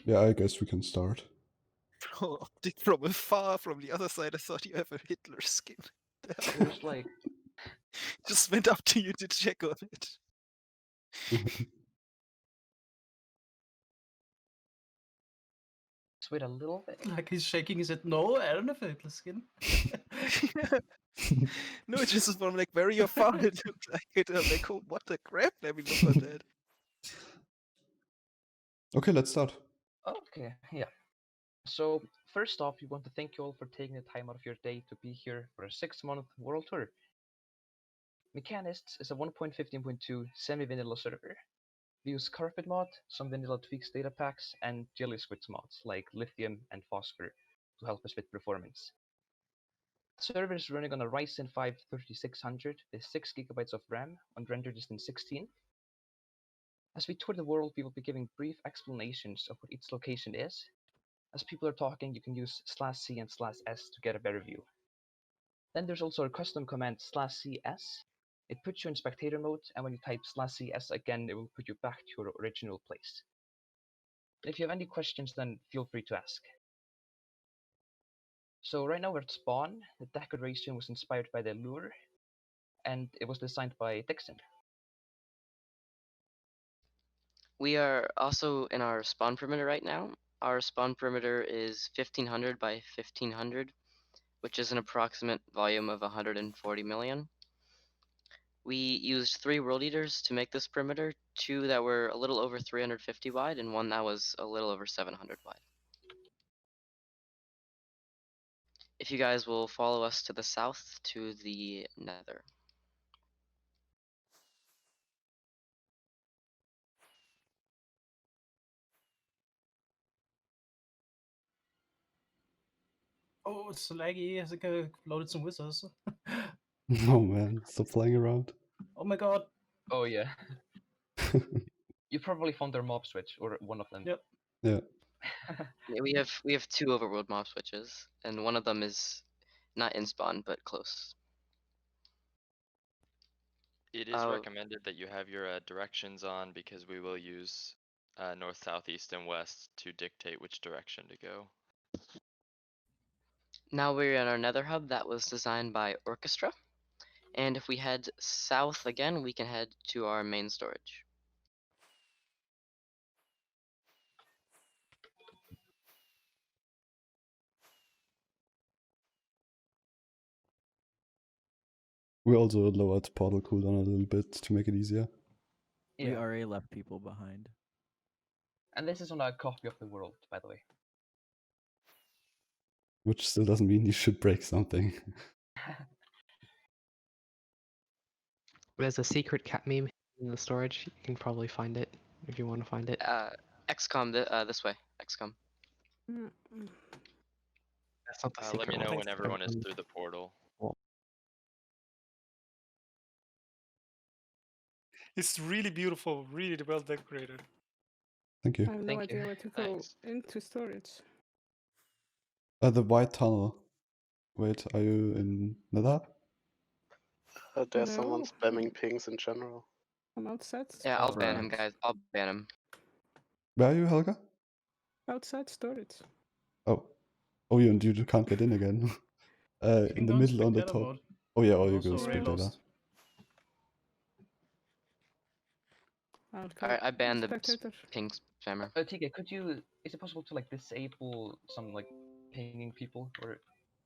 Yeah, I guess we can start. Optic from afar, from the other side, I thought you have a Hitler skin. There's like Just went up to you to check on it. just wait a little bit. Like he's shaking his head. No, I don't have a Hitler skin. No, it's just from like very afar it looked like it. I'm like, oh, what the crap? Let me look on that. Okay, let's start. Okay, yeah. So first off, we want to thank you all for taking the time out of your day to be here for a 6-month world tour. Mechanists is a 1.15.2 semi-vanilla server. We use Carpet mod, some vanilla tweaks data packs, and jelly squids mods like lithium and phosphor to help us with performance. The server is running on a Ryzen 5 3600 with 6GB of RAM on render distance 16. As we tour the world, we will be giving brief explanations of what each location is. As people are talking, you can use /C and /S to get a better view. Then there's also a custom command /CS. It puts you in spectator mode, and when you type /CS again, it will put you back to your original place. If you have any questions, then feel free to ask. So right now we're at spawn. The decoration was inspired by the lure, and it was designed by Dixon. We are also in our spawn perimeter right now. Our spawn perimeter is 1500 by 1500, which is an approximate volume of 140 million. We used 3 world eaters to make this perimeter, 2 that were a little over 350 wide and 1 that was a little over 700 wide. If you guys will follow us to the south to the nether. Oh, it's so laggy. I think I loaded some wizards. Oh man, stop flying around. Oh my god. Oh yeah. You probably found their mob switch, or one of them. Yep. Yeah. Yeah, we have 2 overworld mob switches, and one of them is not in spawn but close. It is recommended that you have your directions on because we will use north, south, east, and west to dictate which direction to go. Now we're in our nether hub that was designed by Orchestra. And if we head south again, we can head to our main storage. We also lowered portal cooldown a little bit to make it easier. Yeah. We already left people behind. And this is on a copy of the world, by the way. Which still doesn't mean you should break something. There's a secret cat meme in the storage. You can probably find it if you want to find it. XCOM, this way. XCOM. That's not the secret Let me know one. when everyone is through the portal. It's really beautiful, really well decorated. Thank you. I have no idea where to go into storage. The white tunnel. Wait, are you in Nether? There's someone spamming pings in general. I'm outside. Yeah, I'll ban him, guys. I'll ban him. Where are you, Helga? Outside storage. Oh. Oh, you can't get in again. In the middle on the top. Mode. Oh yeah, or you go Also already spectator. lost. Alright, I banned the Spectator. ping spammer. TK, is it possible to like disable some like pinging people, or?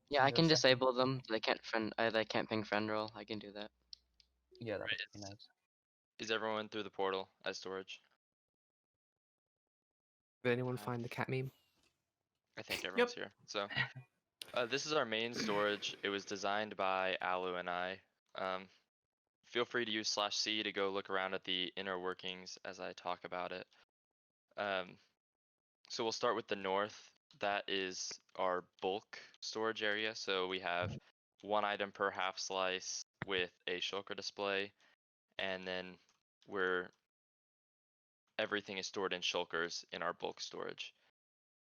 Yeah, I can disable them. They can't ping friend roll. I can do that. Yeah, that would be nice. Is everyone through the portal as storage? Did anyone find the cat meme? I think everyone's here. So, this is our main storage. It was designed by Alu and I. Feel free to use /C to go look around at the inner workings as I talk about it. So we'll start with the north. That is our bulk storage area. So we have 1 item per half slice with a shulker display, and then everything is stored in shulkers in our bulk storage.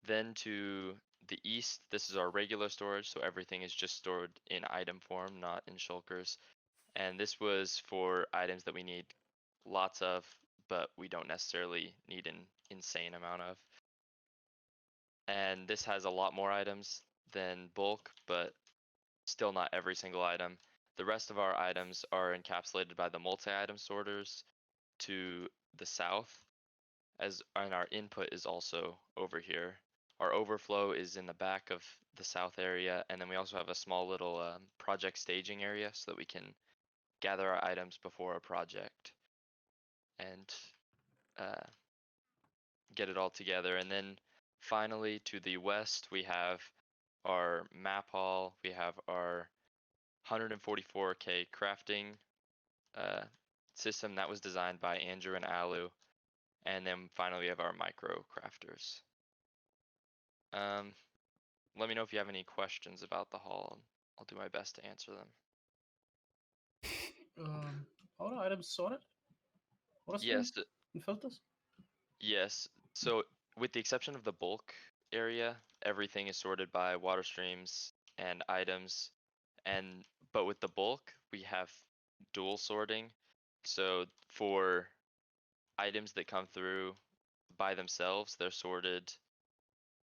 Then to the east, this is our regular storage, so everything is just stored in item form, not in shulkers. And this was for items that we need lots of, but we don't necessarily need an insane amount of. And this has a lot more items than bulk, but still not every single item. The rest of our items are encapsulated by the multi-item sorters to the south, and our input is also over here. Our overflow is in the back of the south area, and then we also have a small little project staging area so that we can gather our items before a project and get it all together. And then finally to the west we have our map hall, we have our 144k crafting system that was designed by Andrew and Alu, and then finally we have our micro crafters. Let me know if you have any questions about the hall. I'll do my best to answer them. All the items sorted? What is Yes. in filters? Yes. So with the exception of the bulk area, everything is sorted by water streams and items. But with the bulk, we have dual sorting. So for items that come through by themselves, they're sorted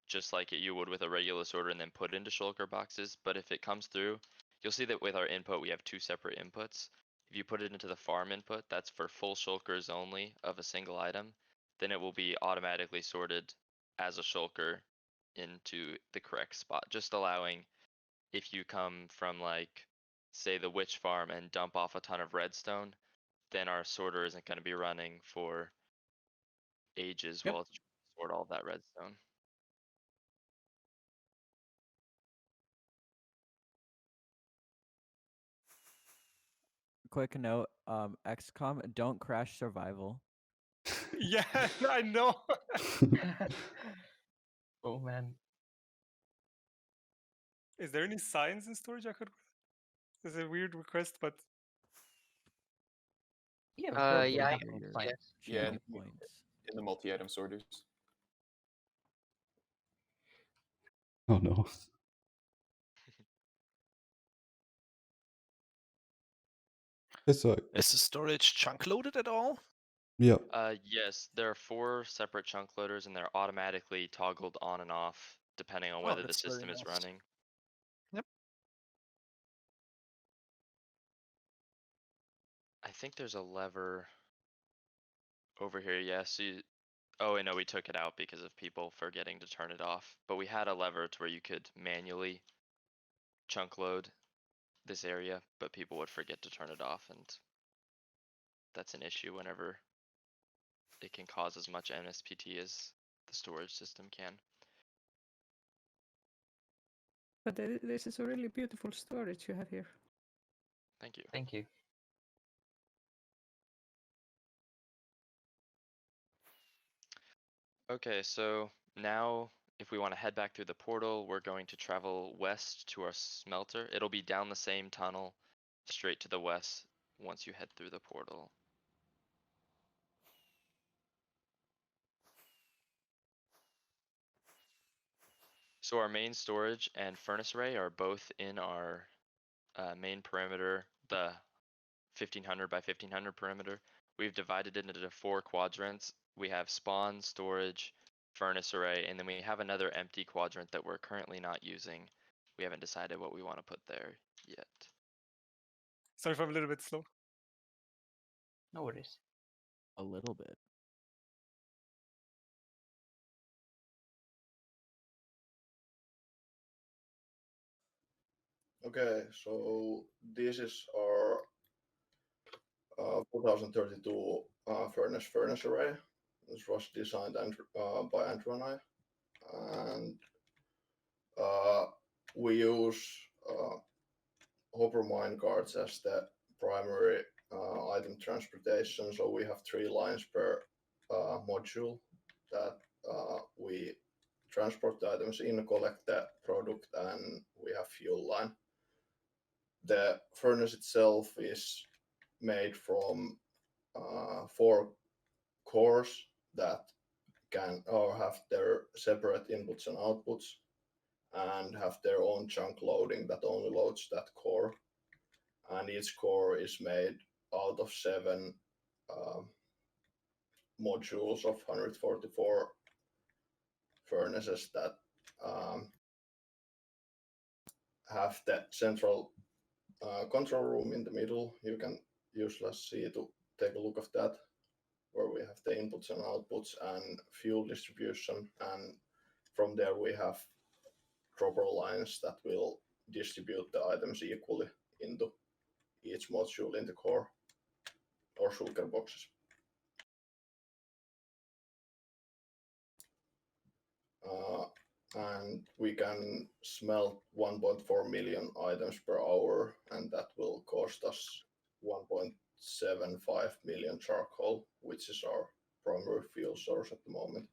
just like you would with a regular sorter and then put into shulker boxes. But if it comes through, you'll see that with our input, we have two separate inputs. If you put it into the farm input, that's for full shulkers only of a single item, then it will be automatically sorted as a shulker into the correct spot, just allowing if you come from like, say the witch farm and dump off a ton of redstone, then our sorter isn't going to be running for ages while it's trying to sort all that redstone. Quick note, XCOM, don't crash survival. Yeah, I know. Oh man. Is there any signs in storage I could? It's a weird request, but Yeah, Yeah, Yeah, in the multi-item sorters. Oh no. Is the storage chunk loaded at all? Yeah. Yes, there are 4 separate chunk loaders and they're automatically toggled on and off depending on whether the that's very system is nice. running. Yep. I think there's a lever over here. Yes. Oh, wait, no, we took it out because of people forgetting to turn it off. But we had a lever to where you could manually chunk load this area, but people would forget to turn it off, and that's an issue whenever it can cause as much MSPT as the storage system can. But this is a really beautiful storage you have here. Thank you. Thank you. Okay, so now if we want to head back through the portal, we're going to travel west to our smelter. It'll be down the same tunnel straight to the west once you head through the portal. So our main storage and furnace array are both in our main perimeter, the 1500 by 1500 perimeter. We've divided it into 4 quadrants. We have spawn, storage, furnace array, and then we have another empty quadrant that we're currently not using. We haven't decided what we want to put there yet. sorry if I'm a little bit slow. No worries. A little bit. Okay, so this is our 2032 furnace array. This was designed by Andrew and I, and we use hopper minecarts as the primary item transportation. So we have 3 lines per module that we transport the items in, collect the product, and we have fuel line. The furnace itself is made from 4 cores that can or have their separate inputs and outputs and have their own chunk loading that only loads that core. And each core is made out of 7 modules of 144 furnaces that have that central control room in the middle. You can use /C to take a look of that, where we have the inputs and outputs and fuel distribution. And from there we have dropper lines that will distribute the items equally into each module in the core or shulker boxes. And we can smelt 1.4 million items per hour, and that will cost us 1.75 million charcoal, which is our primary fuel source at the moment.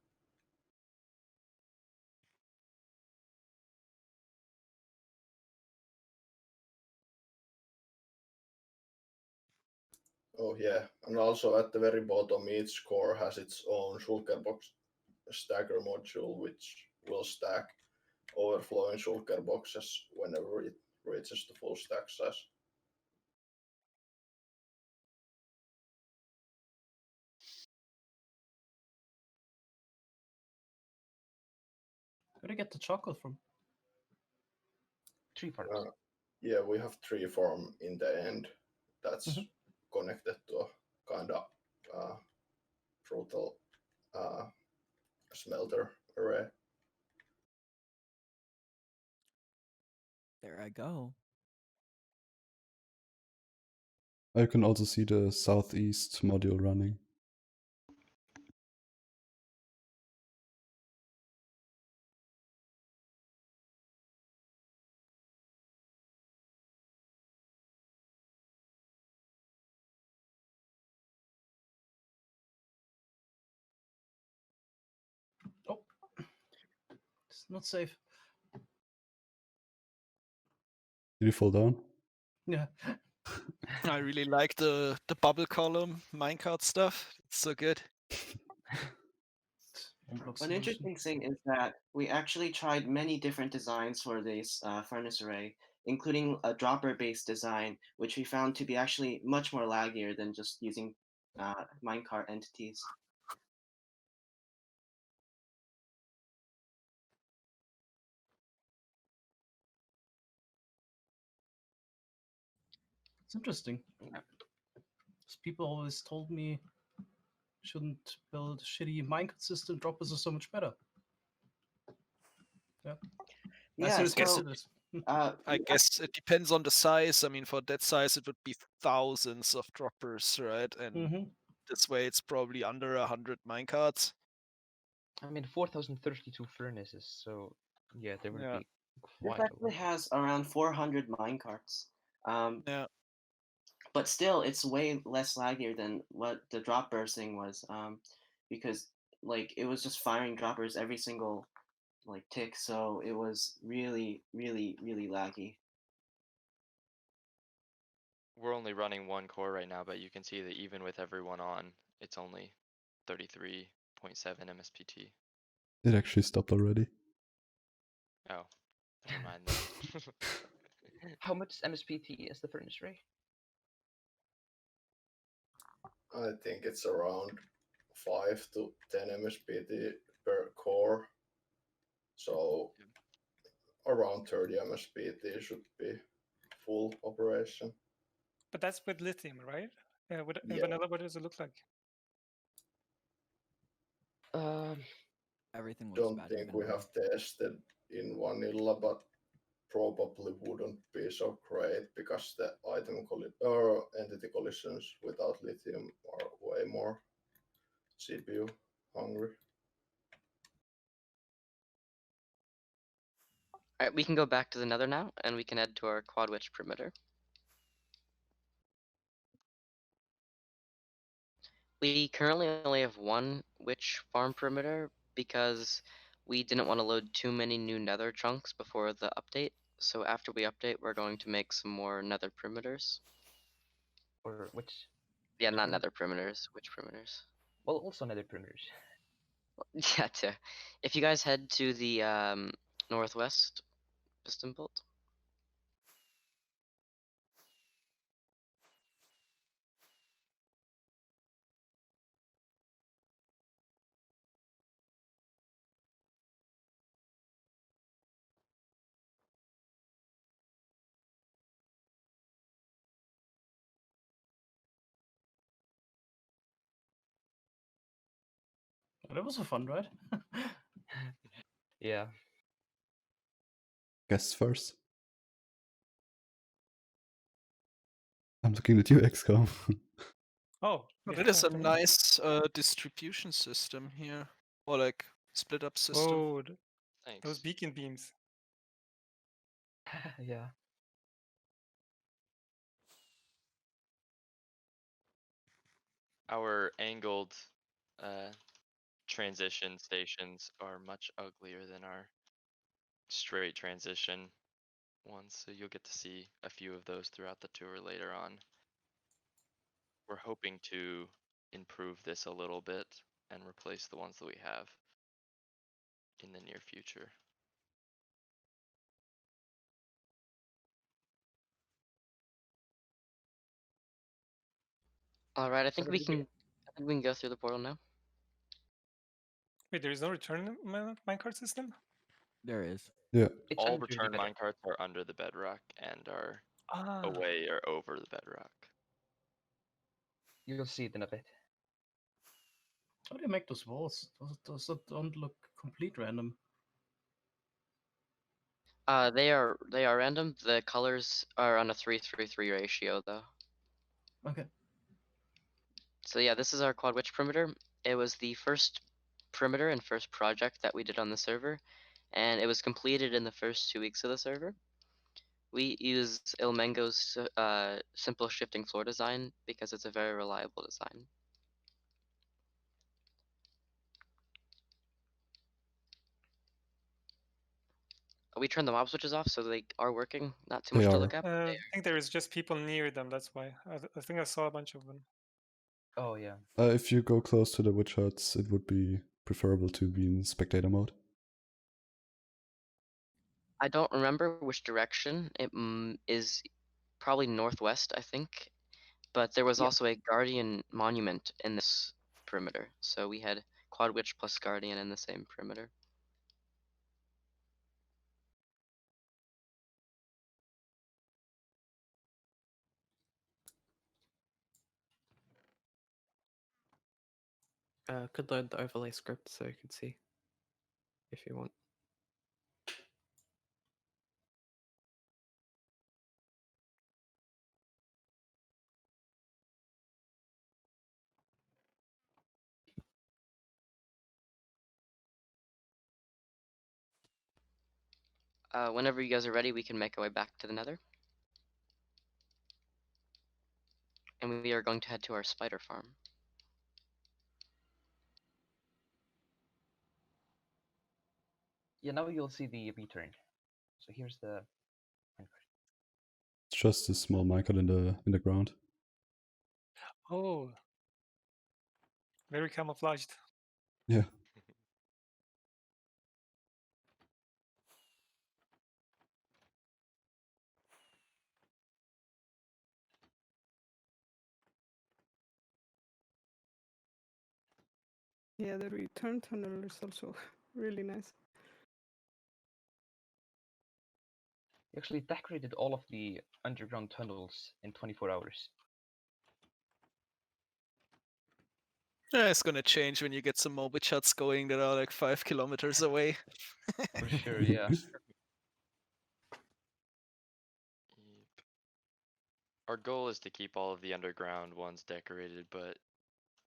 Oh yeah, and also at the very bottom, each core has its own shulker box stacker module, which will stack overflowing shulker boxes whenever it reaches the full stack size. Where do you get the chocolate from? Tree farms. Yeah, we have tree farm in the end that's connected to a kind of frutal smelter array. There I go. I can also see the southeast module running. Oh, it's not safe. Did you fall down? Yeah. I really like the bubble column minecart stuff. It's so good. One interesting thing is that we actually tried many different designs for this furnace array, including a dropper-based design, which we found to be actually much more laggier than just using minecart entities. It's interesting. Because people always told me shouldn't build a shitty minecart system. Droppers are so much better. Yeah. Yeah, I guess it depends on the size. I mean, for that size, it would be thousands of droppers, right? And this way, it's probably under 100 minecarts. I mean, 4,032 furnaces, so yeah, there would be This quite a actually lot. has around 400 minecarts. Yeah. But still, it's way less laggier than what the drop bursting was, because like it was just firing droppers every single like tick, so it was really, really, really laggy. We're only running one core right now, but you can see that even with everyone on, it's only 33.7 MSPT. It actually stopped already. Oh, never mind then. How much MSPT is the furnace array? I think it's around 5 to 10 MSPT per core. So around 30 MSPT should be full operation. But that's with lithium, right? In Yeah. vanilla, what does it look like? Everything looks Don't bad in think we vanilla. have tested in vanilla, but probably wouldn't be so great because the item or entity collisions without lithium are way more CPU hungry. Alright, we can go back to the nether now, and we can head to our quad witch perimeter. We currently only have one witch farm perimeter because we didn't want to load too many new nether chunks before the update. So after we update, we're going to make some more nether perimeters. Or which? Yeah, not nether perimeters, witch perimeters. Well, also nether perimeters. Yeah, too. If you guys head to the northwest piston bolt. But it was a fun ride. Yeah. Guess first. I'm looking at you, XCOM. Oh, It is a nice distribution system here, or like split up system. Oh, Thanks. those beacon beams. Yeah. Our angled transition stations are much uglier than our straight transition ones, so you'll get to see a few of those throughout the tour later on. We're hoping to improve this a little bit and replace the ones that we have in the near future. All right, I think we can go through the portal now. Wait, there is no return minecart system? There is. Yeah. All return minecarts are under the bedrock and are Ah. away or over the bedrock. You'll see it in a bit. How do you make those walls? Those don't look complete random. They are random. The colors are on a 3:3 ratio though. Okay. So yeah, this is our quad witch perimeter. It was the first perimeter and first project that we did on the server, and it was completed in the first 2 weeks of the server. We use ilmango's simple shifting floor design because it's a very reliable design. We turned the mob switches off, so they are working. Not too much to look at. I think there is just people near them, that's why. I think I saw a bunch of them. Oh, yeah. If you go close to the witch huts, it would be preferable to be in spectator mode. I don't remember which direction. It is probably northwest, I think. But there was also a guardian monument in this perimeter. So we had quad witch plus guardian in the same perimeter. Could load the overlay script so you can see if you want. Whenever you guys are ready, we can make our way back to the nether. And we are going to head to our spider farm. Yeah, now you'll see the return. So here's the... It's just a small minecart in the ground. Oh. Very camouflaged. Yeah. Yeah, the return tunnel is also really nice. We actually decorated all of the underground tunnels in 24 hours. Yeah, it's gonna change when you get some more witch huts going that are like 5 kilometers away. For sure, yeah. Our goal is to keep all of the underground ones decorated, but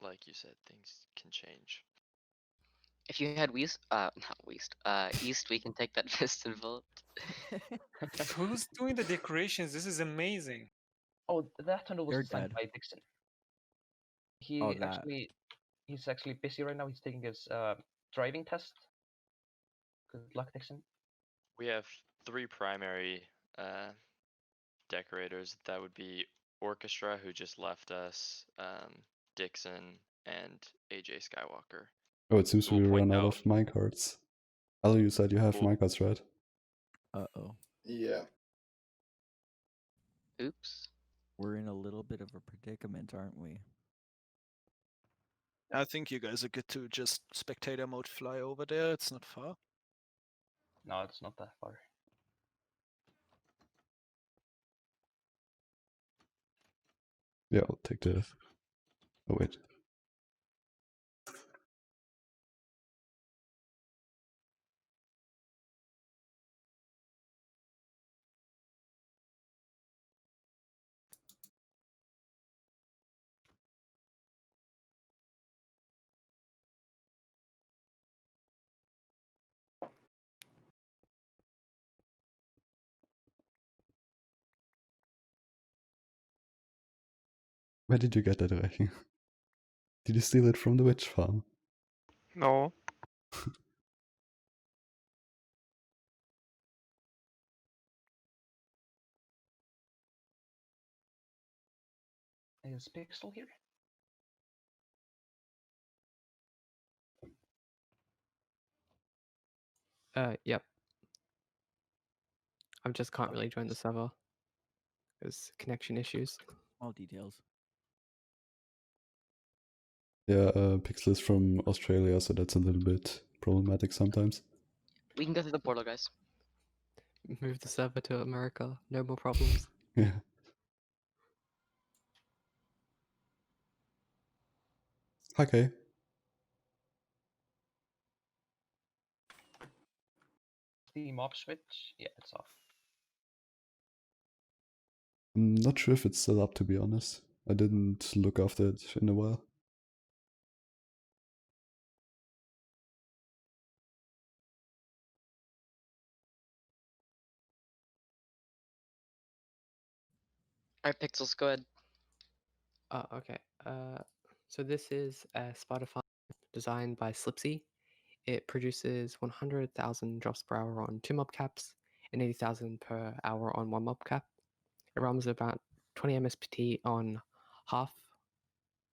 like you said, things can change. If you had east, we can take that piston bolt. Who's doing the decorations? This is amazing. Oh, that tunnel was You're designed dead. by Dixon. He's actually busy right now. He's taking his driving test. Good luck, Dixon. We have 3 primary decorators. That would be Orchestra, who just left us, Dixon, and AJ Skywalker. Oh, it seems we run out of minecarts. Ali, you said you have minecarts, right? Uh-oh. Yeah. Oops. We're in a little bit of a predicament, aren't we? I think you guys are good to just spectator mode fly over there. It's not far. No, it's not that far. Yeah, I'll take the... Oh, wait. Where did you get that, Rechen? Did you steal it from the witch farm? No. Is Pixel here? Yep. I just can't really join the server. There's connection issues. All details. Yeah, Pixel is from Australia, so that's a little bit problematic sometimes. We can go through the portal, guys. Move the server to America. No more problems. Yeah. Okay. The mob switch? Yeah, it's off. I'm not sure if it's still up, to be honest. I didn't look after it in a while. Alright, Pixels, go ahead. Okay. So this is a spider farm designed by Slipsy. It produces 100,000 drops per hour on 2 mob caps and 80,000 per hour on 1 mob cap. It runs about 20 MSPT on half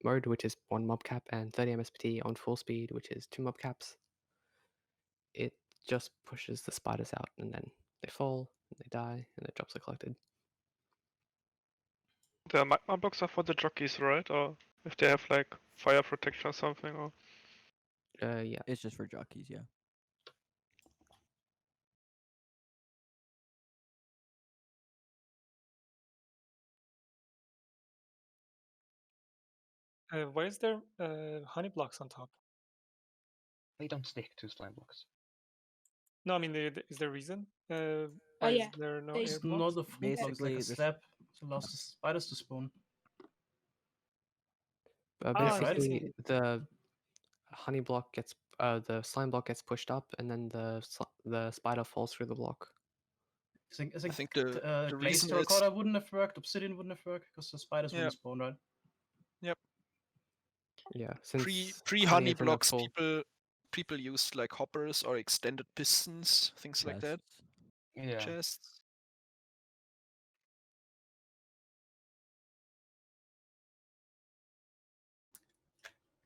mode, which is 1 mob cap, and 30 MSPT on full speed, which is 2 mob caps. It just pushes the spiders out, and then they fall, and they die, and the drops are collected. The magma blocks are for the jockeys, right? Or if they have like fire protection or something, or Yeah. It's just for jockeys, yeah. why is there honey blocks on top? They don't stick to slime blocks. No, I mean, is there a reason? Why is there no air It's blocks? not a full block, it's like a slab to allow the spiders to spawn. Basically, the honey block gets, the slime block gets pushed up, and then the spider falls through the block. I think the glazed reason terracotta wouldn't have worked, obsidian wouldn't have worked, because the spiders wouldn't spawn, right? Yep. Yeah, since pre honey blocks, people used like hoppers or extended pistons, things like that. Yeah. Chests.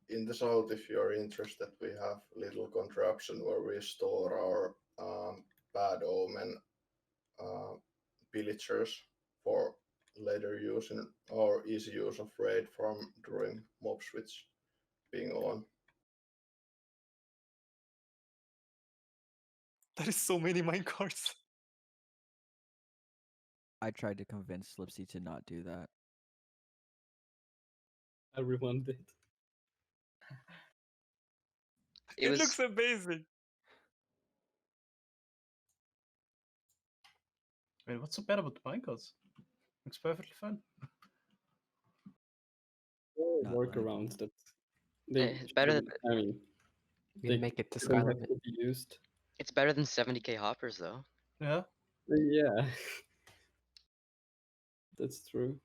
In the south, if you're interested, we have a little contraption where we store our bad omen villagers for later use in or easy use of raid farm during mob switch being on. That is so many minecarts. I tried to convince Slipsy to not do that. Everyone did. It looks amazing. Wait, what's so bad about the minecarts? Looks perfectly fine. Workarounds that It's better than. I mean, they make it to shouldn't sky have limit. to be used. It's better than 70k hoppers, though. Yeah. Yeah. That's true.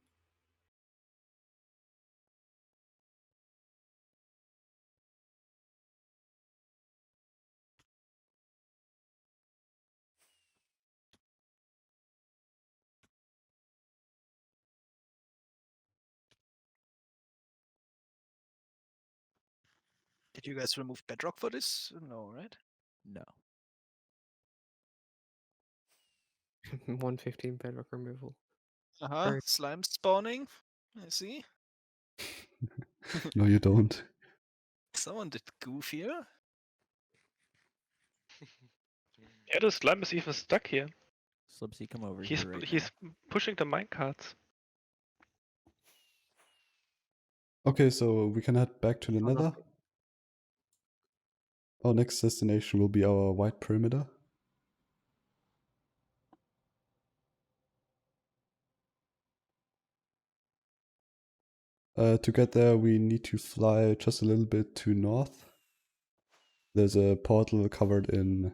Did you guys remove bedrock for this? No, right? No. 115 bedrock removal. Slime spawning. I see. No, you don't. Someone did goofier. Yeah, the slime is even stuck here. Slipsy, come over He's here right he's pushing the minecarts. Okay, so we can head back to the Nether. Our next destination will be our white perimeter. To get there, we need to fly just a little bit to north. There's a portal covered in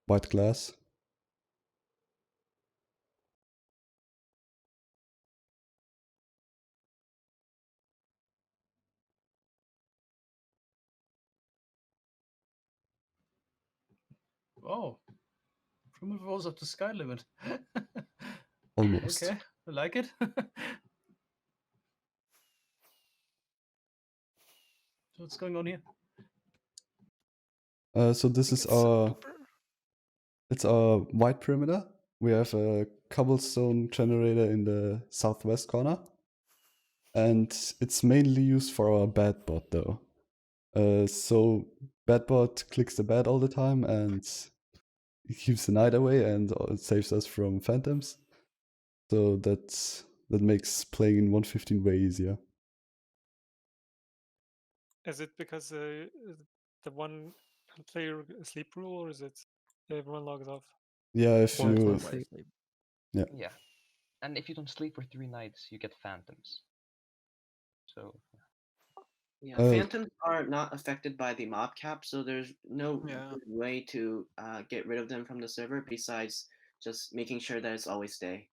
white glass. Oh, primitive rolls up to sky limit. Almost. Okay, I like it. So what's going on here? So this is it's our white perimeter. We have a cobblestone generator in the southwest corner, and it's mainly used for our bad bot though. So bad bot clicks the bed all the time and it keeps the night away and it saves us from phantoms. So that makes playing in 1.15 way easier. Is it because the one player sleep rule, or is it everyone logs off? Yeah, if you sleep. Yeah. Yeah, and if you don't sleep for 3 nights, you get phantoms. So. Yeah, Oh. phantoms are not affected by the mob cap, so there's no good way to get rid of them from the server besides just making sure that it's always day.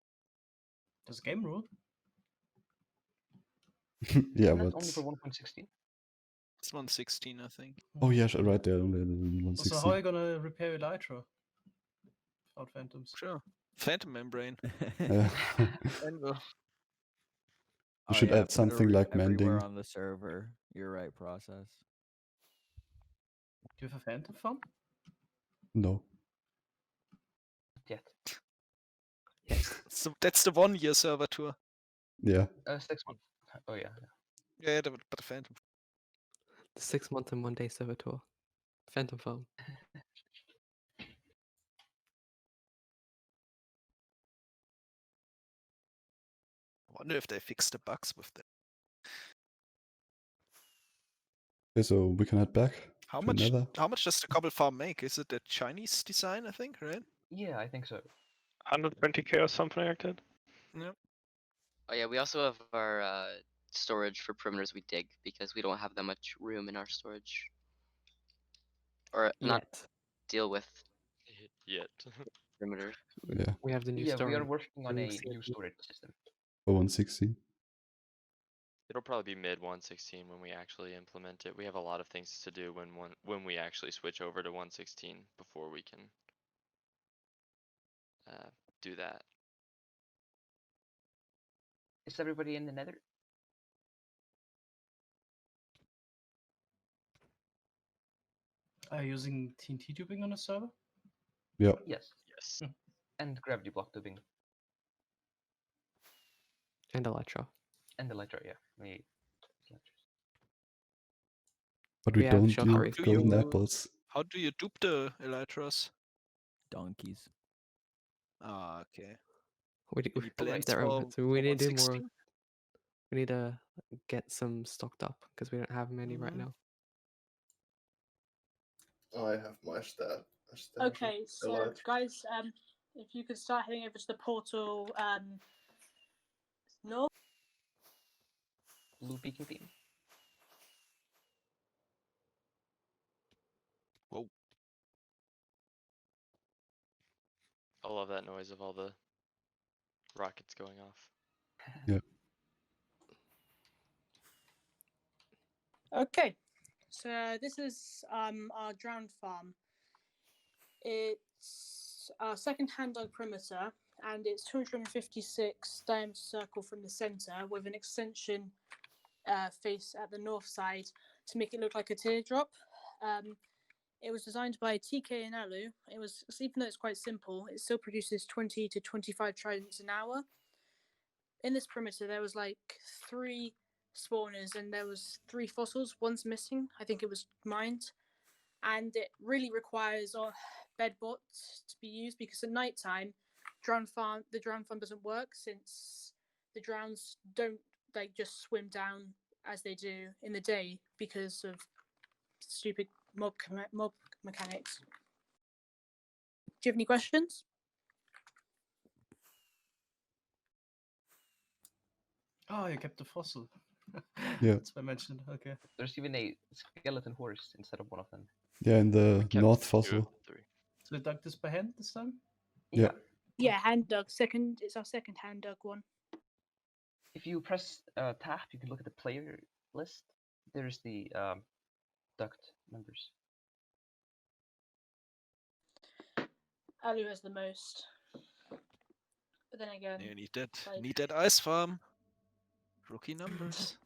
Does game rule? Yeah, Isn't that but only for 1.16? It's 1.16, I think. oh yeah, right there, only So how are 1.16. you gonna repair Elytra without phantoms? Sure, phantom membrane. Yeah. Anvil. You should add something like everywhere mending. on the server. You're right, process. Do you have a phantom farm? No. Yet. So that's the 1 year server tour. Yeah. 6 months. Oh yeah. Yeah, but the phantom. The 6 month and 1 day server tour. Phantom farm. I wonder if they fixed the bugs with that. Okay, so we can head back. How to much? Nether. How much does the cobble farm make? Is it a Chinese design? I think, right? Yeah, I think so. 120k or something like that. Yep. Oh yeah, we also have our storage for perimeters we dig because we don't have that much room in our storage. Or not deal with Yet. perimeters. Yeah. We have the new Yeah, we are storage. working on the a new new storage system. For 1.16. It'll probably be mid 1.16 when we actually implement it. We have a lot of things to do when we actually switch over to 1.16 before we can do that. Is everybody in the nether? Are you using TNT tubing on a server? Yeah. Yes. Yes. And gravity block tubing. And Elytra. And Elytra, yeah. But we We have don't shell do curry. golden apples. How do you dupe the elytras? Donkeys. Ah, okay. We plans there for- so we for need to do more. 1.16? We need to get some stocked up because we don't have many right now. I have my stat. Okay, so guys, if you could start heading over to the portal, north. Blue beacon beam. Whoa. I love that noise of all the rockets going off. Yeah. Okay, so this is our drowned farm. It's our second-hand dug perimeter, and it's 256 diameter circle from the center with an extension face at the north side to make it look like a teardrop. It was designed by TK and Alu. It was, even though it's quite simple, it still produces 20 to 25 tridents an hour. In this perimeter, there was like 3 spawners and there was 3 fossils. One's missing. I think it was mined. And it really requires a bed bot to be used because at night time, the drown farm doesn't work since the drowns don't like just swim down as they do in the day because of stupid mob mechanics. Do you have any questions? Oh, you kept the fossil. Yeah. That's why I mentioned. Okay. There's even a skeleton horse instead of one of them. Yeah, in the north fossil. So we dug this by hand this time? Yeah. Yeah, hand dug. It's our second hand dug one. If you press tab, you can look at the player list. There's the duct numbers. Alu has the most. But then again, You need that. like- Need that ice farm. Rookie numbers.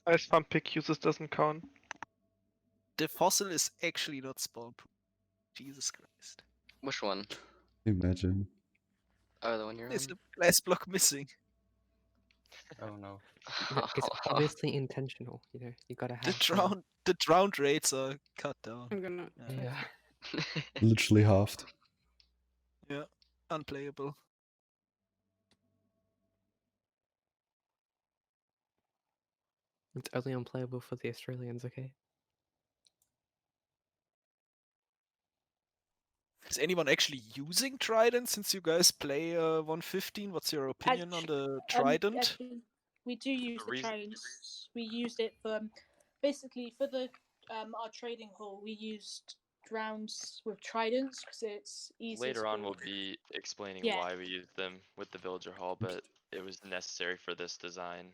Ice farm pick uses doesn't count. The fossil is actually not spawn proof. Jesus Christ. Which one? Imagine. Oh, the one you're There's on? a glass block missing. Oh no. It's obviously intentional. You know, you gotta have The drowned rates are cut down. I'm gonna. Yeah. Literally halved. Yeah. Unplayable. It's only unplayable for the Australians, okay? Is anyone actually using Trident since you guys play 115? What's your opinion on the Trident? Actually, we do use the reason- tridents. We used it for basically for the our trading hall. We used rounds with tridents because it's easier. Later to on, we'll build. be explaining Yeah. why we used them with the villager hall, but it was necessary for this design.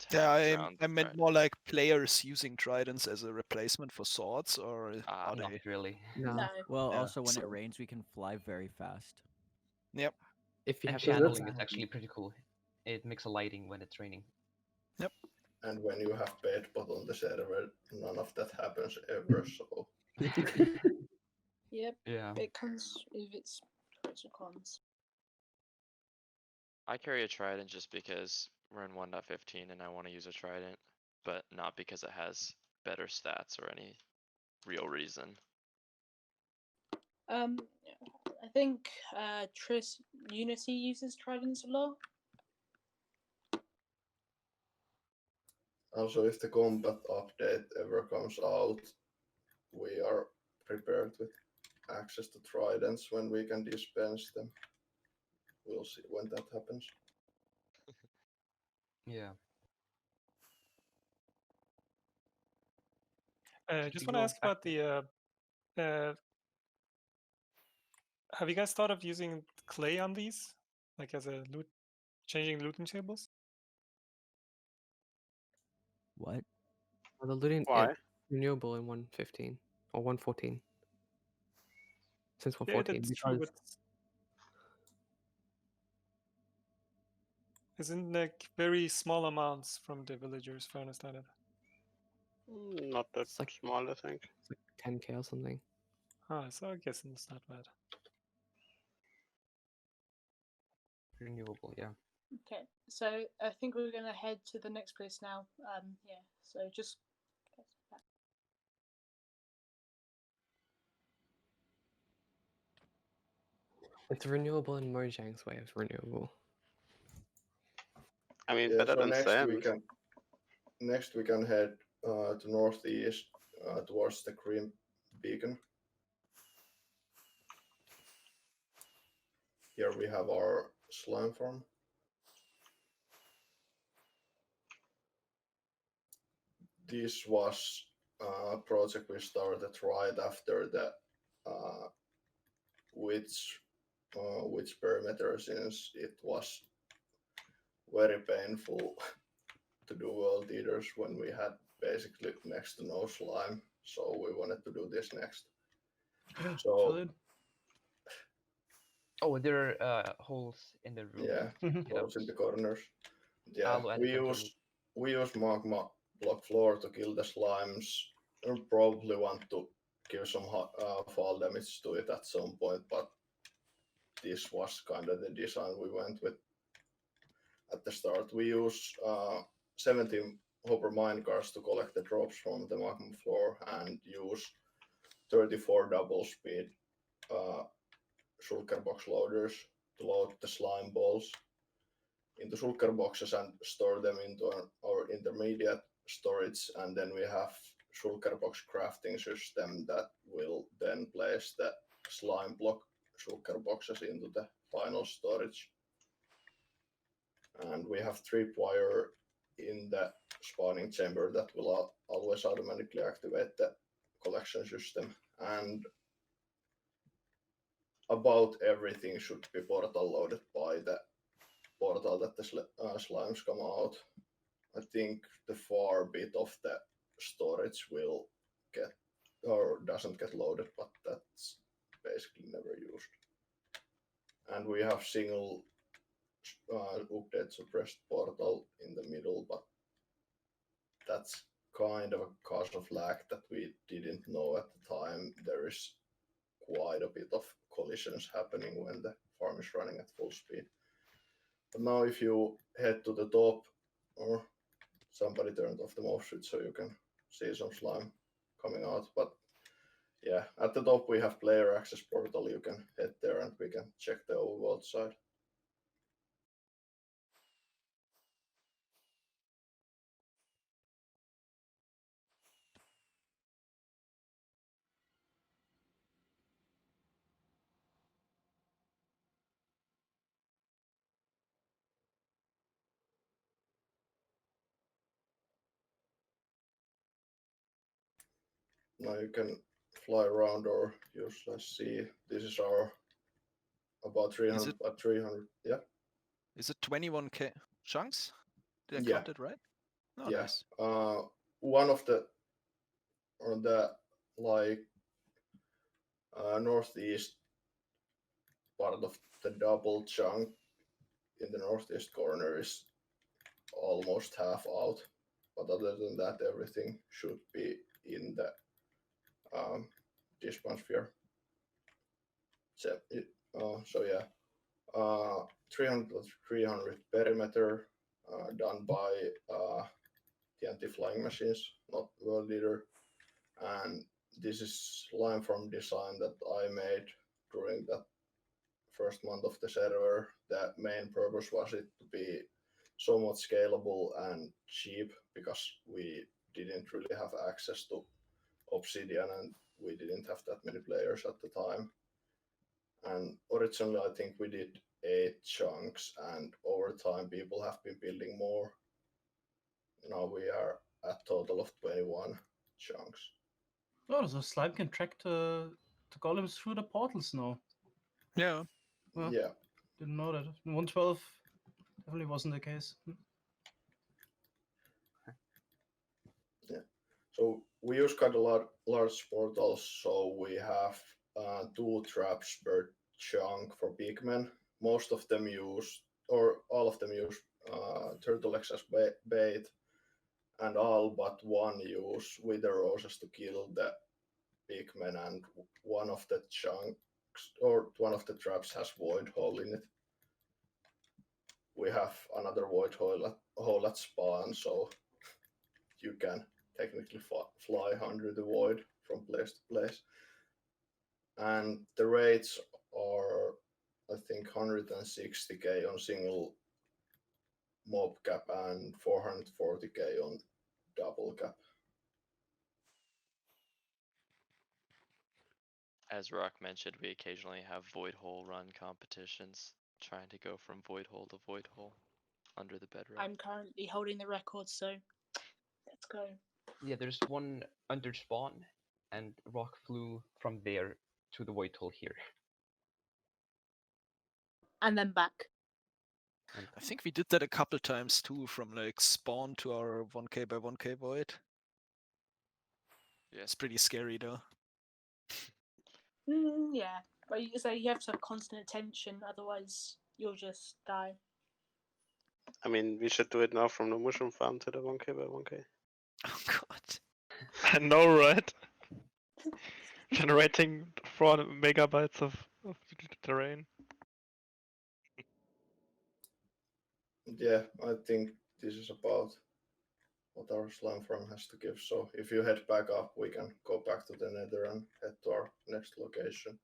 to Yeah, have rounds I of meant Trident. more like players using tridents as a replacement for swords, or are Not they? really. No. Well, Yeah, also when so- it rains, we can fly very fast. Yep. If you And have channeling that- is actually pretty cool. It makes a lighting when it's raining. Yep. And when you have paid bot on the server, none of that happens ever. So Yep. Yeah. It comes with its pros and cons. I carry a trident just because we're in 1.15 and I want to use a trident, but not because it has better stats or any real reason. I think Tris Unity uses tridents a lot. also, if the combat update ever comes out, we are prepared with access to tridents when we can dispense them. We'll see when that happens. Yeah. Just we want to go ask back about the. Have you guys thought of using clay on these, like as a loot, changing looting tables? What? Well, the looting Why? it's renewable in 115 or 114. Since Yeah, 114, that's true. because But it's in like very small amounts from the villagers, if I understand it. Not that It's like- small, I think. it's like 10k or something. Ah, so I guess it's not bad. renewable, yeah. Okay, so I think we're gonna head to the next place now. Yeah. So just. It's renewable in Mojang's way of renewable. I mean, Yeah, better so than next sand. we can head to northeast towards the Green Beacon. Here we have our slime farm. This was a project we started right after the witch perimeter, since it was very painful to do world eaters when we had basically next to no slime. So we wanted to do this next. So Oh, there are holes in the roof. yeah, holes in the corners. Yeah, I'll add them to we use magma block floor to kill the slimes. We probably want to give some fall damage to it at some point, but this was kind of the design we went with at the start. We use 17 hopper minecarts to collect the drops from the magma floor and use 34 double speed shulker box loaders to load the slime balls into shulker boxes and store them into our intermediate storage, and then we have shulker box crafting system that will then place the slime block shulker boxes into the final storage. And we have tripwire in the spawning chamber that will always automatically activate the collection system, and about everything should be portal loaded by the portal that the slimes come out. I think the far bit of the storage will get or doesn't get loaded, but that's basically never used. And we have single update suppressed portal in the middle, but that's kind of a cause of lag that we didn't know at the time. There is quite a bit of collisions happening when the farm is running at full speed. But now if you head to the top, or somebody turned off the mouse switch so you can see some slime coming out. But yeah, at the top we have player access portal. You can head there and we can check the overworld side. Now you can fly around or use C. This is our about 300 by 300. Yeah. Is it 21k chunks? Did I Yeah. count it right? Oh, Yeah. nice. One of the like northeast part of the double chunk in the northeast corner is almost half out, but other than that, everything should be in the disband sphere. So yeah, 300 plus 300 perimeter done by TNT flying machines, not world leader. And this is line from design that I made during that first month of the server. The main purpose was it to be somewhat scalable and cheap because we didn't really have access to Obsidian and we didn't have that many players at the time. And originally I think we did 8 chunks, and over time people have been building more. Now we are at total of 21 chunks. Oh, so slime can track the golems through the portals now. Yeah. Well, yeah. Didn't know that. 112 definitely wasn't the case. Yeah. So we use quite a lot large portals. So we have 2 traps per chunk for Pigment. Most of them use, or all of them use turtle eggs as bait, and all but one use wither roses to kill the Pigment, and one of the chunks or one of the traps has void hole in it. We have another void hole at spawn, so you can technically fly under the void from place to place. And the rates are, I think, 160k on single mob cap and 440k on double cap. As Rock mentioned, we occasionally have void hole run competitions, trying to go from void hole to void hole under the bedrock. I'm currently holding the record, so let's go. Yeah, there's one under spawn, and Rock flew from there to the void hole here. And then back. I think we did that a couple times too, from like spawn to our 1k by 1k void. Yeah, it's pretty scary though. Yeah, but you have to have constant attention, otherwise you'll just die. I mean, we should do it now from the mushroom farm to the 1k by 1k. Oh god. I know, right? Generating 400 megabytes of terrain. Yeah, I think this is about what our slime farm has to give. So if you head back up, we can go back to the nether and head to our next location.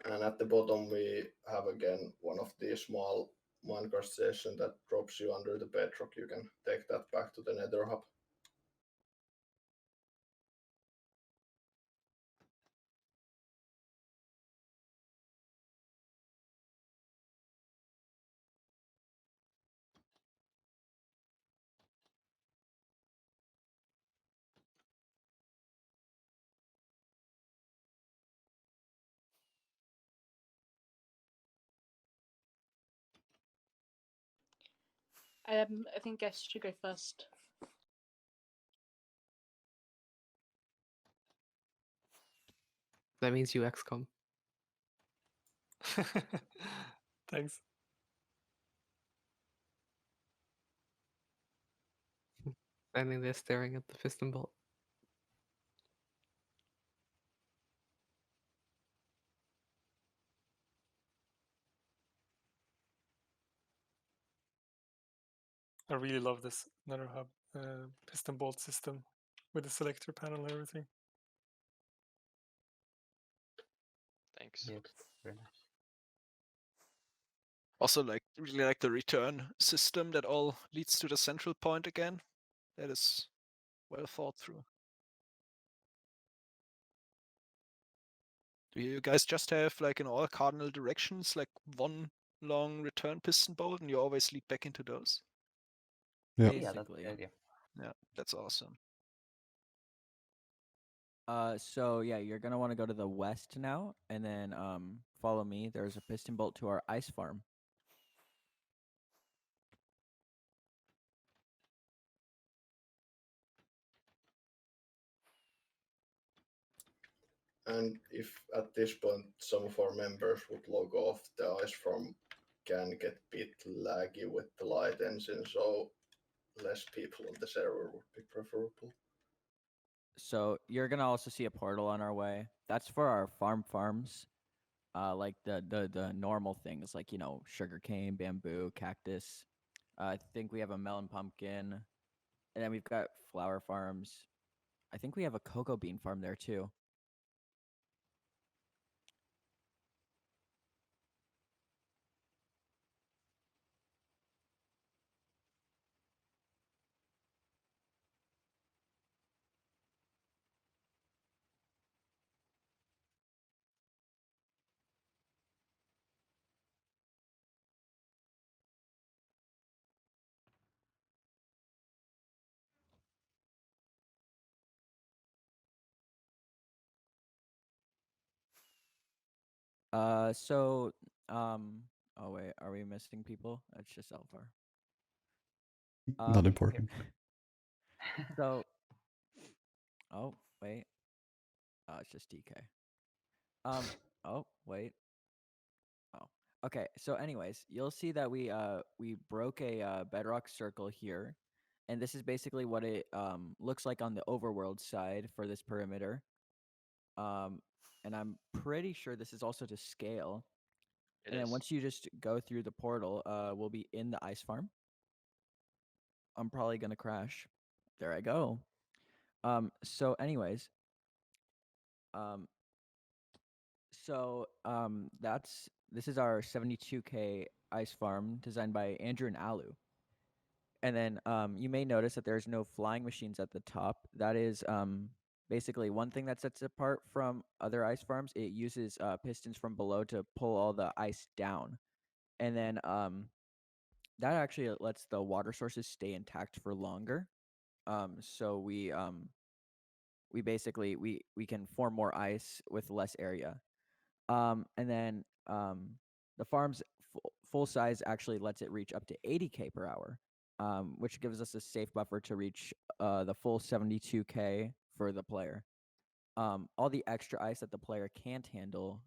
And at the bottom we have again one of these small minecart stations that drops you under the bedrock. You can take that back to the nether hub. I think guests should go first. That means you XCOM. Thanks. Standing there staring at the piston bolt. I really love this Nether Hub piston bolt system with the selector panel and everything. Thanks. Yes, very nice. Also, really like the return system that all leads to the central point again. That is well thought through. Do you guys just have in all cardinal directions one long return piston bolt, and you always lead back into those? Yeah. Yeah, that's the idea. Yeah, that's awesome. So yeah, you're gonna want to go to the west now, and then follow me. There's a piston bolt to our ice farm. And if at this point some of our members would log off, the ice farm can get a bit laggy with the light engine, so less people on the server would be preferable. So you're gonna also see a portal on our way. That's for our farms. Like the normal things like sugarcane, bamboo, cactus. I think we have a melon pumpkin, and then we've got flower farms. I think we have a cocoa bean farm there too. So, oh wait, are we missing people? It's just Elfar. Not important. So, oh wait, it's just DK. Oh wait. Oh, okay. So, anyways, you'll see that we broke a bedrock circle here, and this is basically what it looks like on the overworld side for this perimeter. And I'm pretty sure this is also to scale. And then once you just go through the portal, we'll be in the ice farm. I'm probably gonna crash. There I go. So anyways, this is our 72K ice farm designed by Andrew and Alu. And then you may notice that there's no flying machines at the top. That is basically one thing that sets it apart from other ice farms. It uses pistons from below to pull all the ice down. And then that actually lets the water sources stay intact for longer. So we basically we can form more ice with less area. And then the farm's full size actually lets it reach up to 80K per hour, which gives us a safe buffer to reach the full 72K for the player. All the extra ice that the player can't handle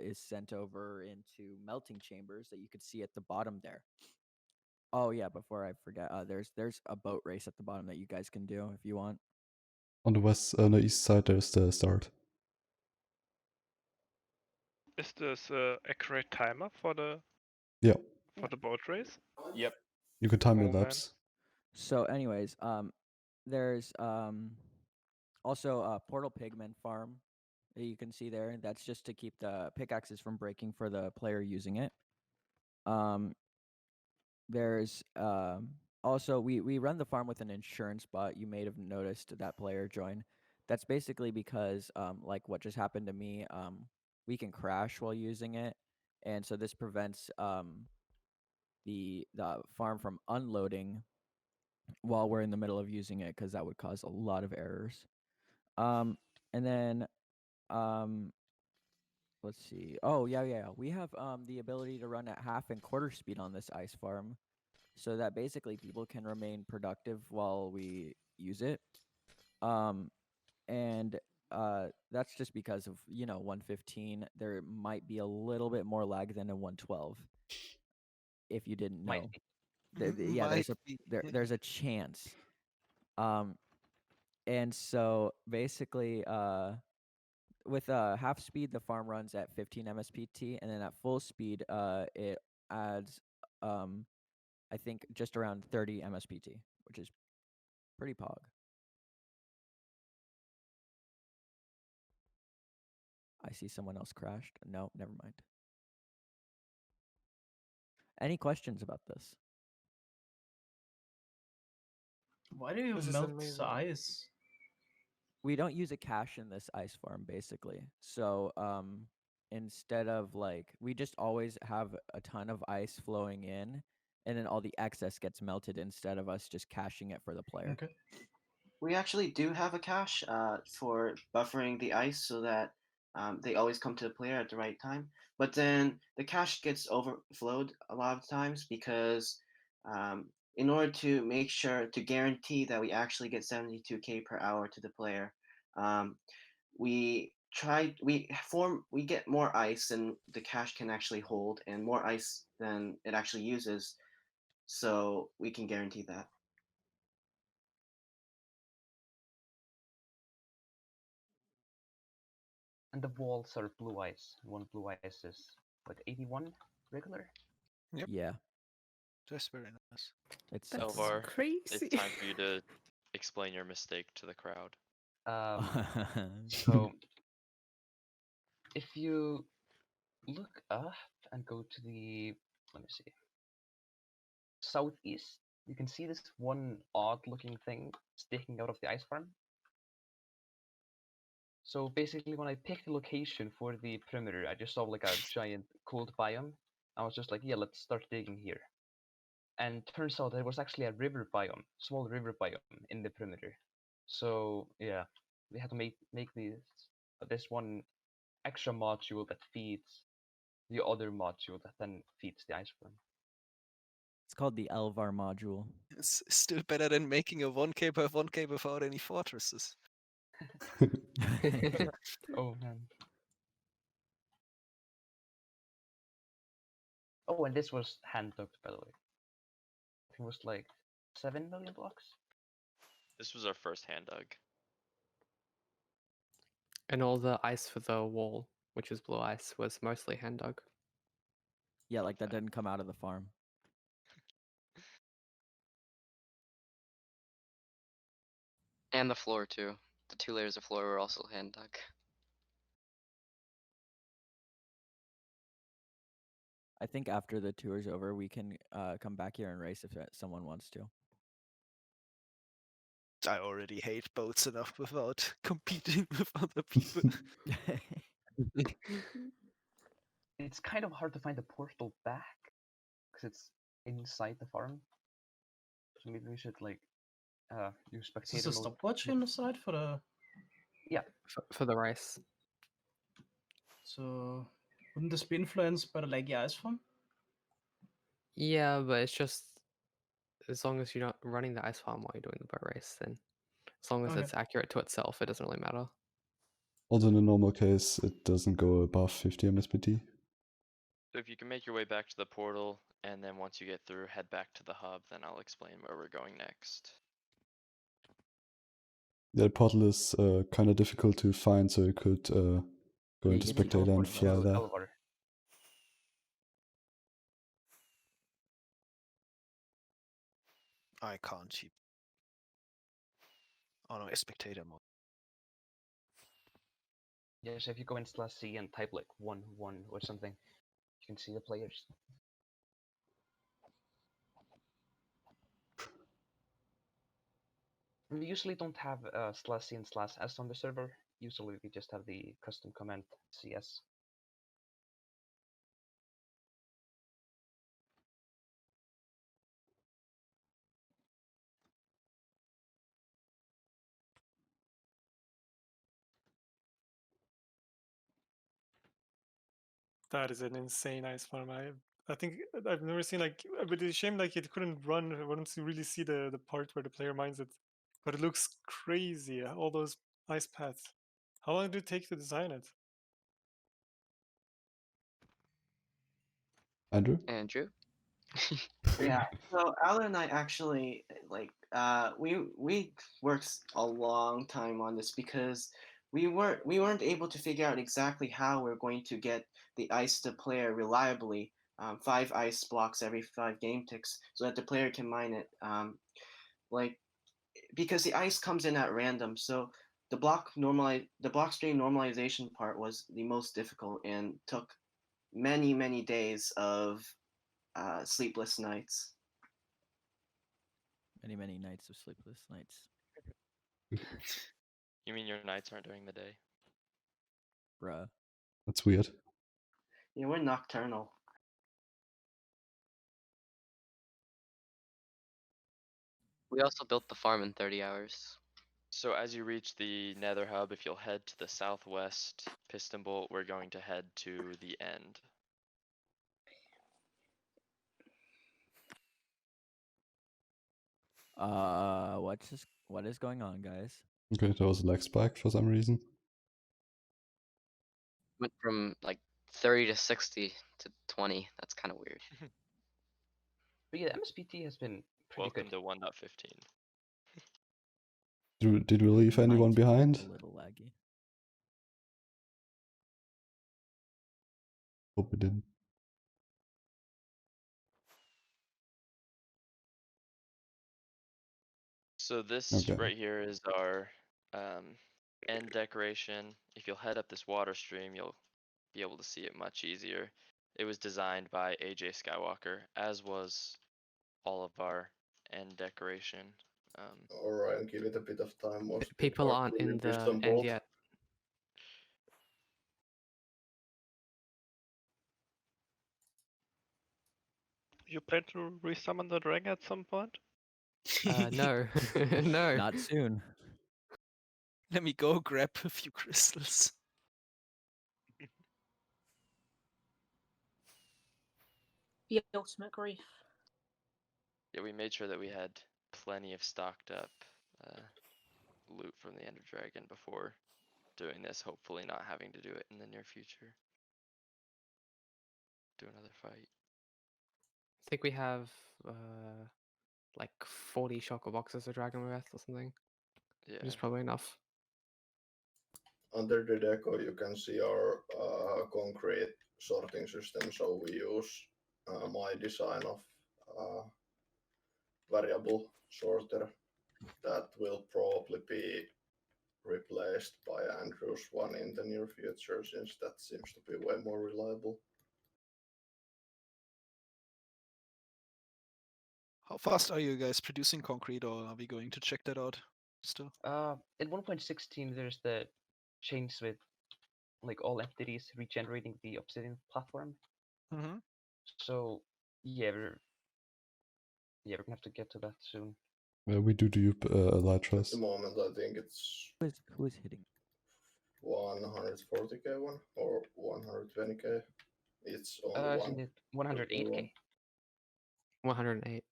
is sent over into melting chambers that you could see at the bottom there. Oh yeah, before I forget, there's a boat race at the bottom that you guys can do if you want. On the east side, there's the start. Is this accurate timer for the boat race? Yep. You can time your Oh, man. laps. So, anyways, there's also a portal pigment farm that you can see there. That's just to keep the pickaxes from breaking for the player using it. There's also we run the farm with an insurance bot. You may have noticed that player join. That's basically because like what just happened to me, we can crash while using it, and so this prevents the farm from unloading while we're in the middle of using it, because that would cause a lot of errors. And then let's see. Oh yeah. We have the ability to run at half and quarter speed on this ice farm. so that basically people can remain productive while we use it. And that's just because of 115. There might be a little bit more lag than a 112. If you didn't know, yeah, there's a chance. And so basically, with half speed, the farm runs at 15 MSPT, and then at full speed, it adds, I think, just around 30 MSPT, which is pretty pog. I see someone else crashed. No, never mind. Any questions about this? Why do you This is melt amazing. ice? We don't use a cache in this ice farm, basically. So instead of we just always have a ton of ice flowing in, and then all the excess gets melted instead of us just caching it for the player. Okay. We actually do have a cache for buffering the ice so that they always come to the player at the right time. But then the cache gets overflowed a lot of times because in order to make sure to guarantee that we actually get 72k per hour to the player, we get more ice than the cache can actually hold, and more ice than it actually uses, so we can guarantee that. And the walls are blue ice. One blue ice is, what, 81 regular? Yep. Yeah. That's very nice. It's Elvar, crazy. it's time for you to explain your mistake to the crowd. So, if you look up and go to the, let me see, southeast, you can see this one odd-looking thing sticking out of the ice farm. So basically, when I picked the location for the perimeter, I just saw like a giant cold biome. I was just like, yeah, let's start digging here. And turns out there was actually a river biome, small river biome in the perimeter. So yeah, we had to make this one extra module that feeds the other module that then feeds the ice farm. It's called the Elvar module. It's still better than making a 1K by 1K without any fortresses. Oh man. Oh, and this was hand dug, by the way. I think it was like 7 million blocks. This was our first hand dug. And all the ice for the wall, which is blue ice, was mostly hand dug. Yeah, like that didn't come out of the farm. And the floor too. The 2 layers of floor were also hand dug. I think after the tour's over, we can come back here and race if someone wants to. I already hate boats enough without competing with other people. It's kind of hard to find the portal back because it's inside the farm. So maybe we should like use spectator Is this a mode. stopwatch in the side for the? Yeah, for the race. So wouldn't this be influenced by the laggy ice farm? Yeah, but it's just as long as you're not running the ice farm while you're doing the boat race, then as long as Okay. it's accurate to itself, it doesn't really matter. Also, in a normal case, it doesn't go above 50 MSPT. So if you can make your way back to the portal, and then once you get through, head back to the hub, then I'll explain where we're going next. The portal is kind of difficult to find, so you could go into spectator and fly there. I can't keep. Oh no, it's spectator mode. Yeah, so if you go in /C and type like 1-1 or something, you can see the players. We usually don't have /C and /S on the server. Usually we just have the custom command CS. That is an insane ice farm. I think I've never seen like, but it's a shame like it couldn't run. I wanted to really see the part where the player mines it, but it looks crazy. All those ice paths. How long did it take to design it? Andrew? Andrew? Yeah. So Alan and I actually we worked a long time on this because we weren't able to figure out exactly how we're going to get the ice to player reliably, 5 ice blocks every 5 game ticks, so that the player can mine it. Like because the ice comes in at random, so the block stream normalization part was the most difficult and took many days of sleepless nights. Many nights of sleepless nights. You mean your nights aren't during the day? Bruh. That's weird. Yeah, we're nocturnal. We also built the farm in 30 hours. So as you reach the Nether Hub, if you'll head to the southwest piston bolt, we're going to head to the end. What is going on, guys? Okay, there was a lag spike for some reason. Went from like 30 to 60 to 20. That's kind of weird. But yeah, MSPT has been pretty Welcome good. to 1.15. Did we leave anyone behind? A little laggy. Hope we didn't. So this Okay. right here is our end decoration. If you'll head up this water stream, you'll be able to see it much easier. It was designed by AJ Skywalker, as was all of our end decoration. Alright, give it a bit of time. Most People aren't in the end yet. You plan to resummon the dragon at some point? No, no. Not soon. Let me go grab a few crystals. The ultimate grief. Yeah, we made sure that we had plenty of stocked up loot from the Ender Dragon before doing this, hopefully not having to do it in the near future. Do another fight. I think we have like 40 shulker boxes of Dragon Breath or something. Yeah. Which is probably enough. Under the deco, you can see our concrete sorting system. So we use my design of variable sorter that will probably be replaced by Andrew's one in the near future, since that seems to be way more reliable. How fast are you guys producing concrete, or are we going to check that out still? In 1.16, there's the change with like all entities regenerating the obsidian platform. Mm-hmm. So yeah, we're gonna have to get to that soon. We do Elytras. At the moment, I think it's Who is hitting? 140k one or 120k. It's only Isn't it 108k? 108.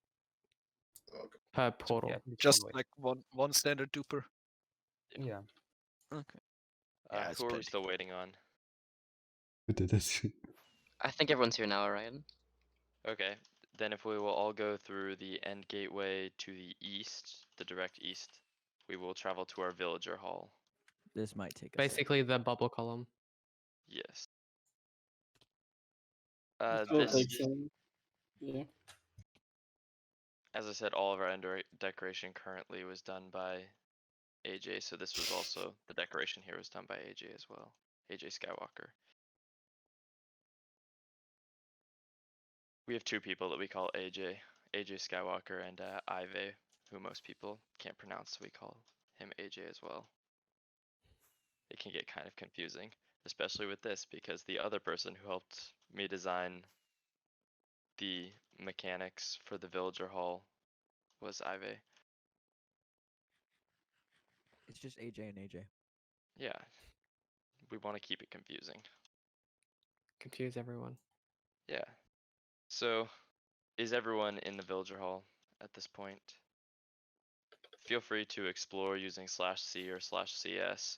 Okay. Per portal. Yeah, it's Just 108. like one standard duper. Yeah. Okay. Yeah, who are we still waiting on? We did it. I think everyone's here now, Ryan. Okay, then if we will all go through the end gateway to the east, the direct east, we will travel to our villager hall. This might take Basically the bubble column. Yes. It'll take some. Yeah. As I said, all of our end decoration currently was done by AJ, so this was also, the decoration here was done by AJ as well. AJ Skywalker. We have two people that we call AJ. AJ Skywalker and Ive, who most people can't pronounce, so we call him AJ as well. It can get kind of confusing, especially with this, because the other person who helped me design the mechanics for the villager hall was Ive. It's just AJ and AJ. Yeah, we want to keep it confusing. Confuse everyone. Yeah. So, is everyone in the villager hall at this point? Feel free to explore using /C or /CS.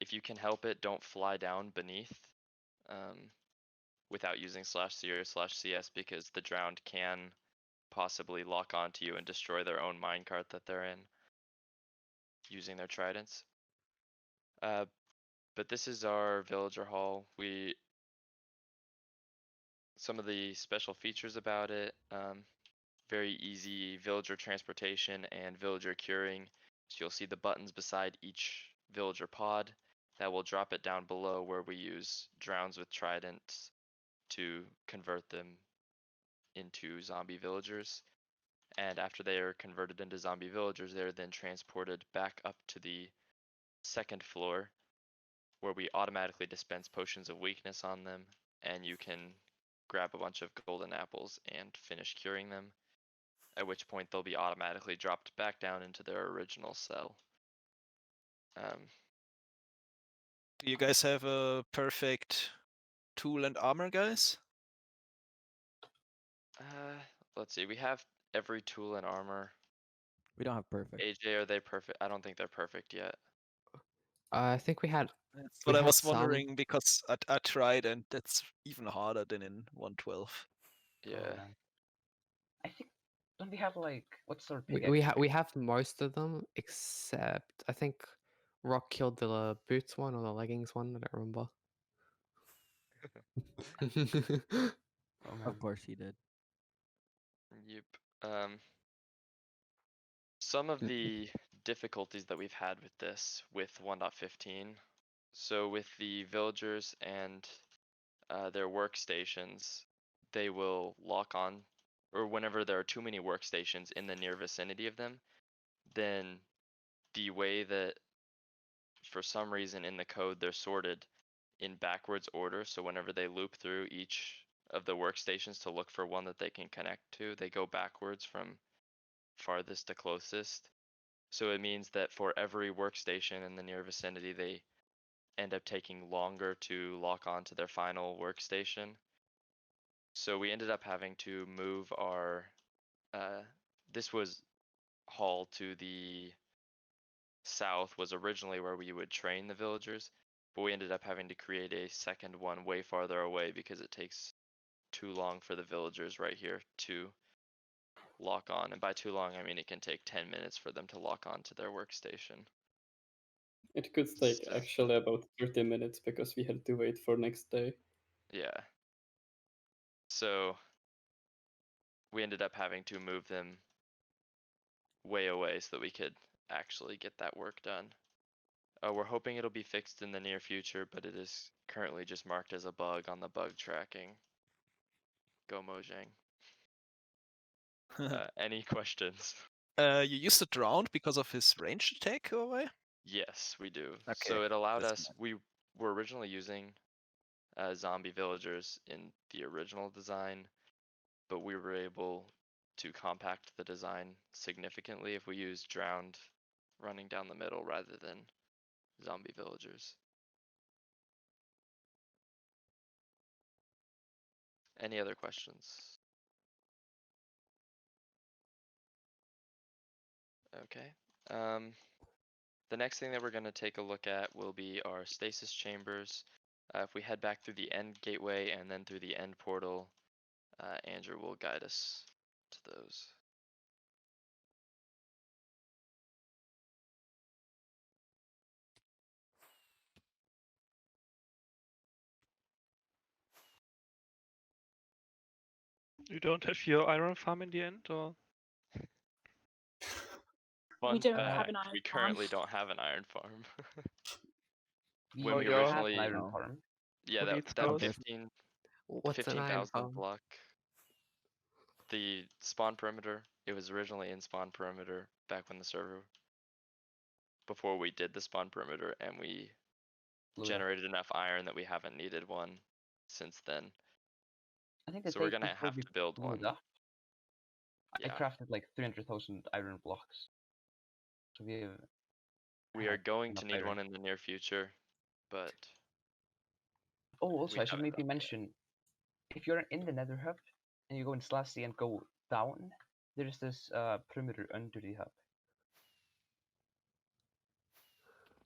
If you can help it, don't fly down beneath without using /C or /CS because the drowned can possibly lock onto you and destroy their own minecart that they're in using their tridents. But this is our villager hall. Some of the special features about it, very easy villager transportation and villager curing. So you'll see the buttons beside each villager pod that will drop it down below where we use drowns with tridents to convert them into zombie villagers. And after they are converted into zombie villagers, they're then transported back up to the second floor where we automatically dispense potions of weakness on them, and you can grab a bunch of golden apples and finish curing them, at which point they'll be automatically dropped back down into their original cell. Do you guys have a perfect tool and armor, guys? Let's see, we have every tool and armor. We don't have perfect. AJ, are they perfect? I don't think they're perfect yet. I think we had. That's we what I had was some- wondering because I tried and that's even harder than in 1.12. Yeah. I think don't we have like what's our We have most of them except I think Rock killed the boots one or the leggings one. I don't remember. Of course he did. Yep. Some of the difficulties that we've had with this with 1.15. So with the villagers and their workstations, they will lock on, or whenever there are too many workstations in the near vicinity of them, then the way that for some reason in the code they're sorted in backwards order, so whenever they loop through each of the workstations to look for one that they can connect to, they go backwards from farthest to closest. So it means that for every workstation in the near vicinity, they end up taking longer to lock on to their final workstation. So we ended up having to move our, this was hall to the south was originally where we would train the villagers, but we ended up having to create a second one way farther away because it takes too long for the villagers right here to lock on. And by too long, I mean it can take 10 minutes for them to lock on to their workstation. It could take actually about 30 minutes because we had to wait for next day. Yeah. So we ended up having to move them way away so that we could actually get that work done. We're hoping it'll be fixed in the near future, but it is currently just marked as a bug on the bug tracking. Go Mojang. Any questions? You used the drowned because of his ranged attack away? Yes, we do. Okay, So it allowed that's us, we were originally using zombie villagers in the original design, but we were able to compact the design significantly if we used drowned running down the middle rather than zombie villagers. Any other questions? Okay. The next thing that we're going to take a look at will be our Stasis Chambers. If we head back through the end gateway and then through the end portal, Andrew will guide us to those. You don't have your iron farm in the end, or? We don't have an iron We farm. currently don't have an iron farm. We When we have originally, an iron farm. yeah, Who needs that those? 15, What's an iron 15,000 farm? block. The spawn perimeter, it was originally in spawn perimeter back when the server, before we did the spawn perimeter, and we generated enough iron that we haven't needed one since then. I think So we're gonna have to build one. I crafted like 300,000 iron blocks. So we are going enough to need iron. one in the near future, but Oh, also we I should haven't maybe done mention, if you're in the Nether Hub, and you go in /C and go down, there's this perimeter under the hub.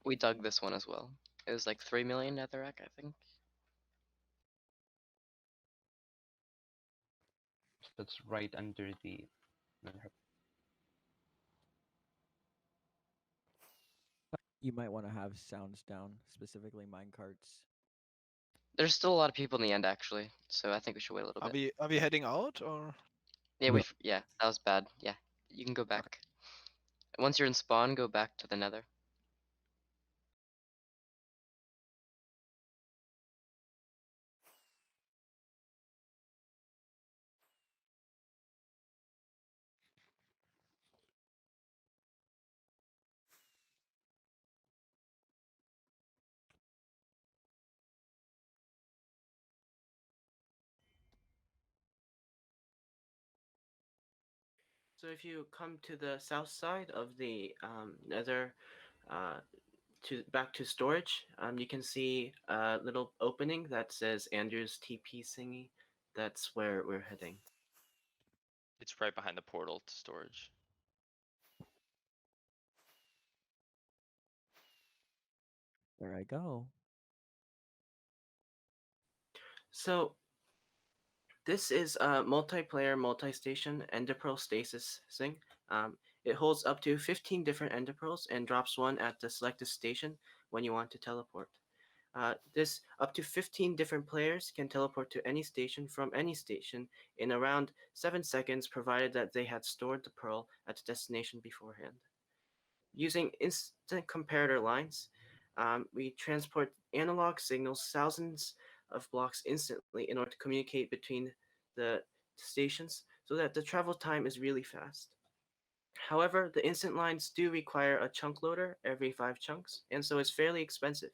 We dug this one as well. It was like 3 million netherrack, I think. That's right under the nether hub. You might want to have sounds down, specifically minecarts. There's still a lot of people in the end, actually, so I think we should wait a little bit. Are we heading out or? Yeah, No. yeah, that was bad. Yeah, you can go back. Once you're in spawn, go back to the nether. So if you come to the south side of the nether, back to storage, you can see a little opening that says Andrew's TP thingy. That's where we're heading. It's right behind the portal to storage. There I go. So this is a multiplayer, multi-station enderpearl stasis thing. It holds up to 15 different enderpearls and drops one at the selected station when you want to teleport. This up to 15 different players can teleport to any station from any station in around 7 seconds, provided that they had stored the pearl at the destination beforehand. Using instant comparator lines, we transport analog signals thousands of blocks instantly in order to communicate between the stations so that the travel time is really fast. However, the instant lines do require a chunk loader every 5 chunks, and so it's fairly expensive,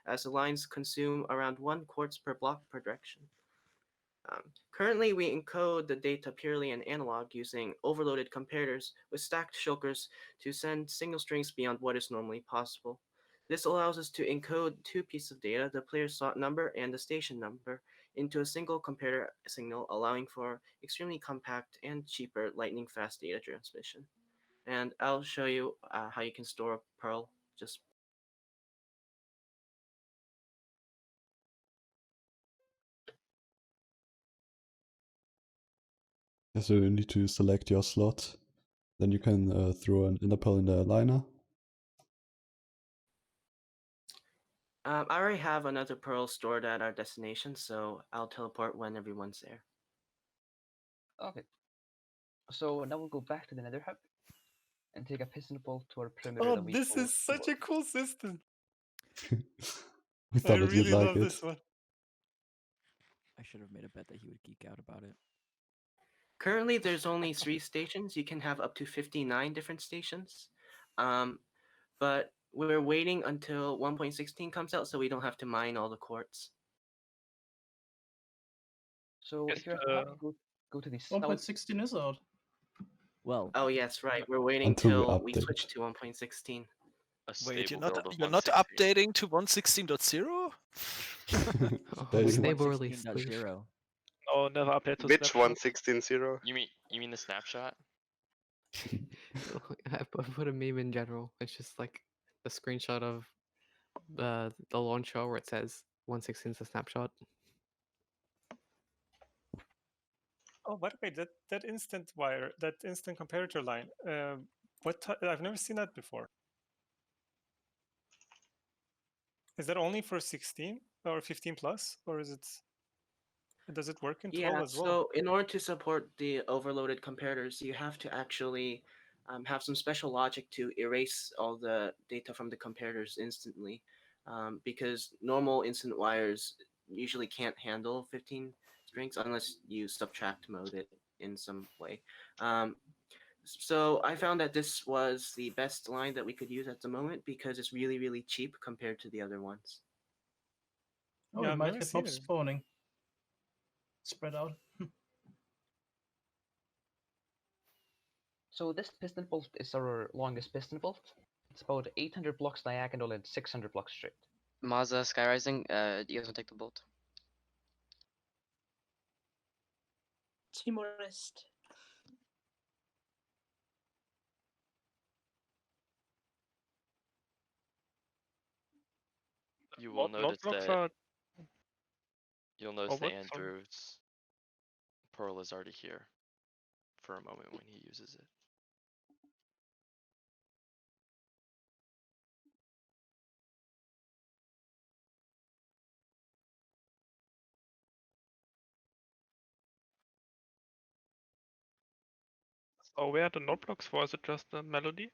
as the lines consume around 1 quartz per block per direction. Currently, we encode the data purely in analog using overloaded comparators with stacked shulkers to send single strings beyond what is normally possible. This allows us to encode 2 pieces of data, the player slot number and the station number, into a single comparator signal, allowing for extremely compact and cheaper lightning-fast data transmission. And I'll show you how you can store a pearl. Just So you need to select your slot. Then you can throw an enderpearl in the liner. I already have another pearl stored at our destination, so I'll teleport when everyone's there. Okay. So now we'll go back to the nether hub and take a piston bolt to our perimeter Oh, that we this call is such a cool system. We I thought that you'd really like love it. this one. I should have made a bet that he would geek out about it. Currently, there's only 3 stations. You can have up to 59 different stations. But we're waiting until 1.16 comes out so we don't have to mine all the quartz. So Yes, if you're happy, go to the south. 1.16 is out. Well. Oh yes, right. We're waiting Until we till we update. switch to 1.16. Wait, you're build of not 116. updating to 116.0? There you go. Stable release, please. 116.0. Oh, never update to Which snapshot. 1.16.0? You mean the snapshot? I put a meme in general. It's just like a screenshot of the launch show where it says 116 is a snapshot. Oh, by the way, that instant wire, that instant comparator line, I've never seen that before. Is that only for 16 or 15 plus, or does it work in 12 as well? So in order to support the overloaded comparators, you have to actually have some special logic to erase all the data from the comparators instantly, because normal instant wires usually can't handle 15 strings unless you subtract mode it in some way. So I found that this was the best line that we could use at the moment because it's really, really cheap compared to the other ones. Oh, Yeah, we I've might never have seen mobs it. spawning. Spread out. So this piston bolt is our longest piston bolt. It's about 800 blocks diagonal and 600 blocks straight. Mazza, skyrising, you guys want to take the bolt? to be modest. You will notice that you'll notice that what? Andrew's pearl is already here for a moment when he uses it. Oh, where are the note blocks for? Is it just a melody?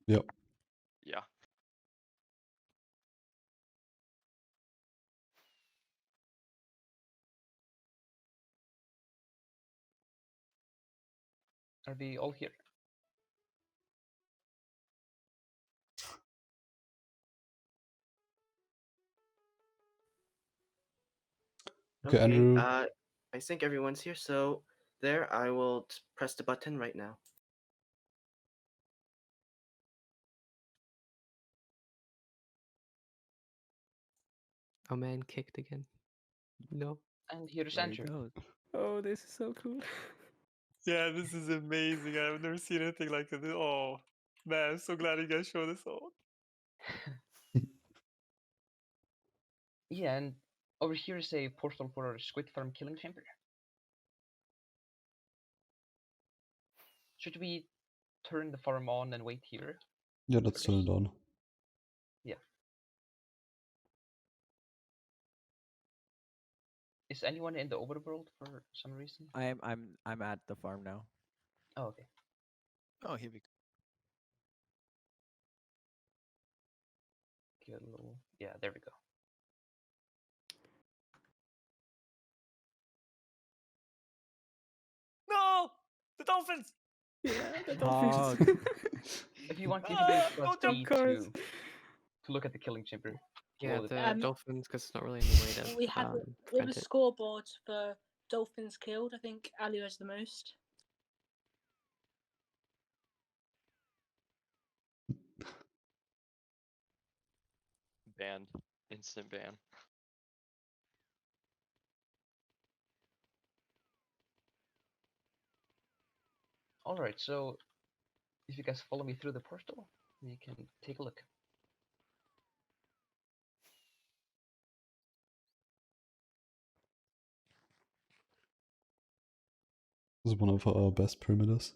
Yep. Yeah. Are we all here? Okay, Andrew. I think everyone's here, so there, I will press the button right now. Oh man, kicked again. No. And here's There he Andrew. goes. Oh, this is so cool. Yeah, this is amazing. I've never seen anything like this. Oh, man, I'm so glad you guys showed this off. Yeah, and over here is a portal for our squid farm killing chamber. Should we turn the farm on and wait here? Yeah, let's turn it on. Yeah. Is anyone in the overworld for some reason? I'm at the farm now. Oh, okay. Oh, here we go. Get a little... Yeah, there we go. No! The dolphins! Yeah, the Oh, dolphins. If you want, you can do plus no, E cars. to look at the killing chamber. Yeah, Load it. the dolphins, because it's not really any way to We have we have prevent a it. scoreboard for dolphins killed. I think Ali has the most. Banned. Instant ban. Alright, so if you guys follow me through the portal, we can take a look. This is one of our best perimeters.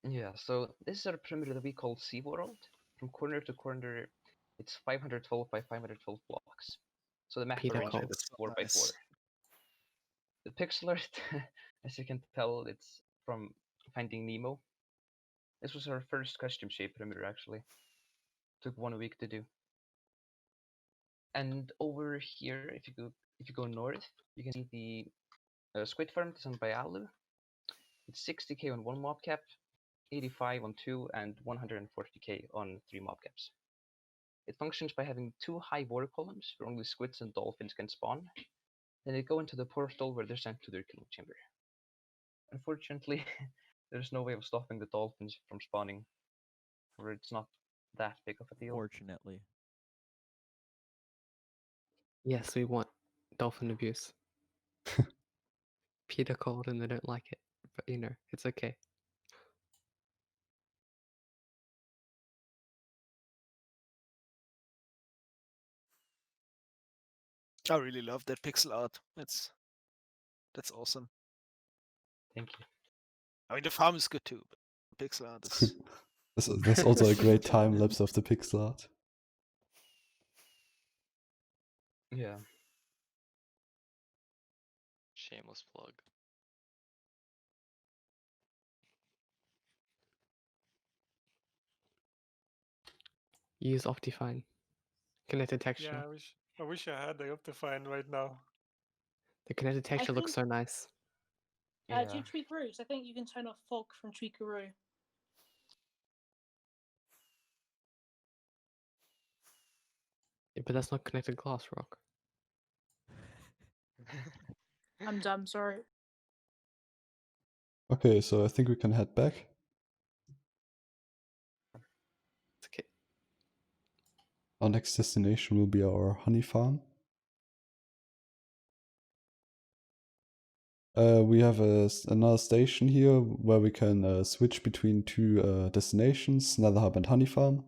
Yeah, so this is our perimeter that we call Seaworld. From corner to corner, it's 512 by 512 blocks. So the map Peter around it calls. is 4 by 4. The pixel art, as you can tell, it's from Finding Nemo. This was our first custom shape perimeter, actually. Took 1 week to do. And over here, if you go north, you can see the squid farm designed by Alu. It's 60k on 1 mob cap, 85 on 2, and 140k on 3 mob caps. It functions by having 2 high water columns where only squids and dolphins can spawn. Then they go into the portal where they're sent to their killing chamber. Unfortunately, there's no way of stopping the dolphins from spawning, or it's not that big of a deal. Fortunately. Yes, we want dolphin abuse. Peter called and they don't like it, but you know, it's okay. I really love that pixel art. That's awesome. Thank you. I mean, the farm is good too, but the pixel art is. There's also a great time lapse of the pixel art. Yeah. Shameless plug. Use Optifine. Connected texture. Yeah, I wish I had the Optifine right now. The connected texture looks so nice. Do you tweak roofs? I think you can turn off fog from Tweakaroo. Yeah, but that's not connected glass, Rock. I'm dumb, sorry. Okay, so I think we can head back. It's okay. Our next destination will be our honey farm. We have another station here where we can switch between two destinations, Nether Hub and Honey Farm,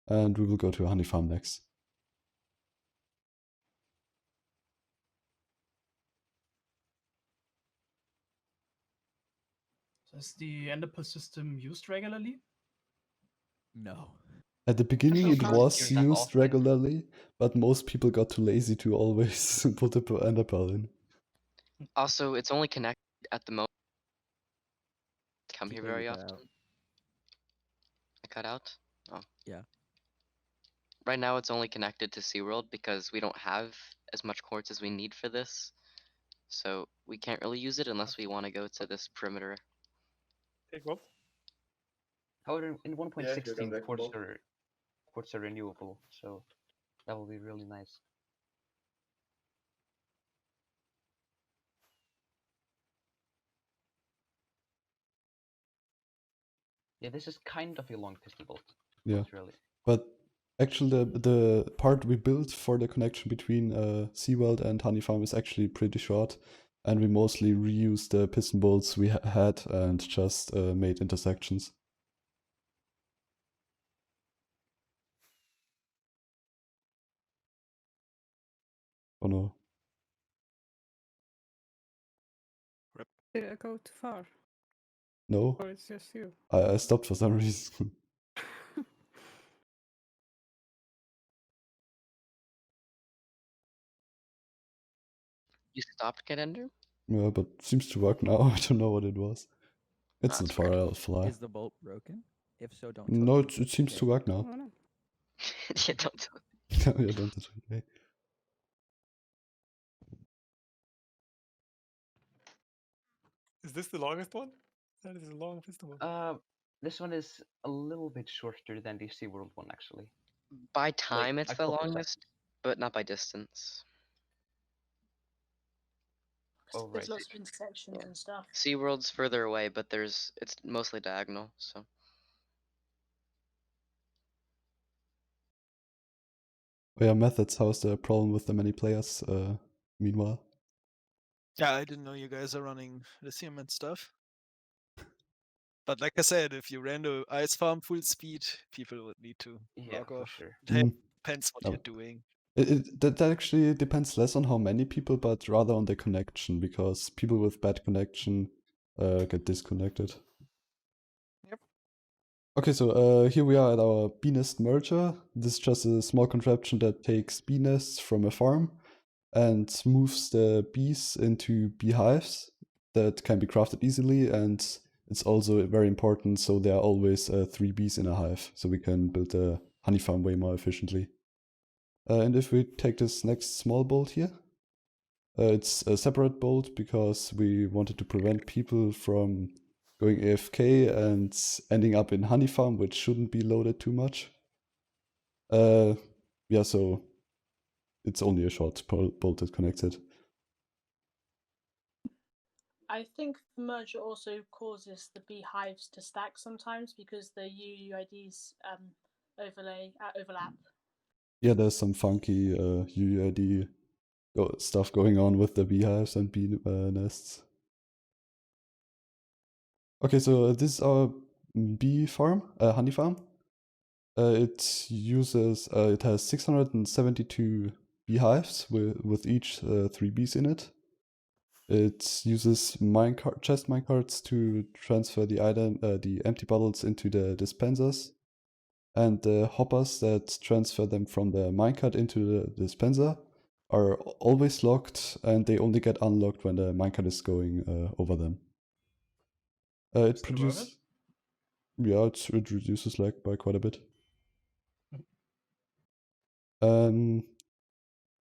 and we will go to Honey Farm next. So is the Ender Pearl system used regularly? No. At the beginning so it far, was you're that used often. regularly, but most people got too lazy to always put the Ender Pearl in. Also, it's only connected at the moment. Come here TK, very you cut often. out. I cut out? Oh. Yeah. Right now it's only connected to Seaworld because we don't have as much quartz as we need for this. So we can't really use it unless we want to go to this perimeter. Take what? However, in Yeah, you can 1.16, take both. quartz are renewable, so that will be really nice. Yeah, this is kind of a long pistol bolt. Yeah, Not really. but actually the part we built for the connection between Seaworld and Honey Farm is actually pretty short, and we mostly reused the piston bolts we had and just made intersections. Oh no. Did I go too far? No? Or it's just you? I stopped for some reason. You stopped, Kdender? Yeah, but seems to work now. I don't know what it was. It's not far, I'll fly. Is the bolt broken? If so, don't. No, tell it seems to work now. Yeah, don't tell Yeah, don't tell me. Is this the longest one? That is a long piston bolt. This one is a little bit shorter than the Seaworld one, actually. By time Like, it's I the thought it was, like- longest, but not by distance. Oh, There's right. lots of intersections and stuff. Seaworld's further away, but it's mostly diagonal, so. Oh yeah, methods, how's the problem with the many players meanwhile? Yeah, I didn't know you guys are running lithium and stuff. But like I said, if you ran the ice farm full speed, people would need to log off. Sure. It depends what Oh. you're doing. That actually depends less on how many people, but rather on the connection, because people with bad connection get disconnected. Yep. Okay, so here we are at our bee nest merger. This is just a small contraption that takes bee nests from a farm and moves the bees into beehives that can be crafted easily, and it's also very important so there are always 3 bees in a hive, so we can build a honey farm way more efficiently. And if we take this next small bolt here, it's a separate bolt because we wanted to prevent people from going AFK and ending up in honey farm, which shouldn't be loaded too much. Yeah, so it's only a short bolt that connects it. I think the merger also causes the beehives to stack sometimes because the UUIDs overlap. Yeah, there's some funky UUID stuff going on with the beehives and bee nests. Okay, so this is our bee farm, honey farm. It has 672 beehives with each 3 bees in it. It uses chest minecarts to transfer the empty bottles into the dispensers, and the hoppers that transfer them from the minecart into the dispenser are always locked, and they only get unlocked when the minecart is going over them. It produces, yeah, it reduces lag by quite a bit.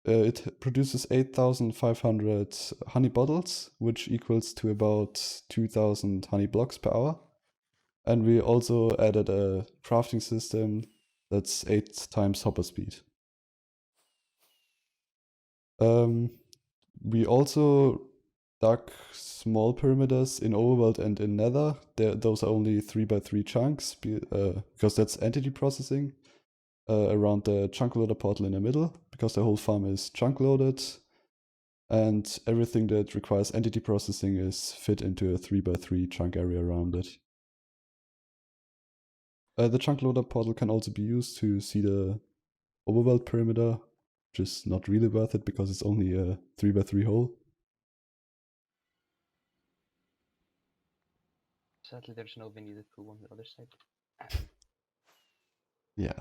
It produces 8,500 honey bottles, which equals to about 2,000 honey blocks per hour. And we also added a crafting system that's 8 times hopper speed. We also dug small perimeters in Overworld and in Nether. Those are only 3x3 chunks because that's entity processing. Around the chunk loader portal in the middle, because the whole farm is chunk loaded. and everything that requires entity processing is fit into a 3x3 chunk area around it. The chunk loader portal can also be used to see the overworld perimeter, which is not really worth it because it's only a 3x3 hole. Sadly, there's no needed pool on the other side. Yeah.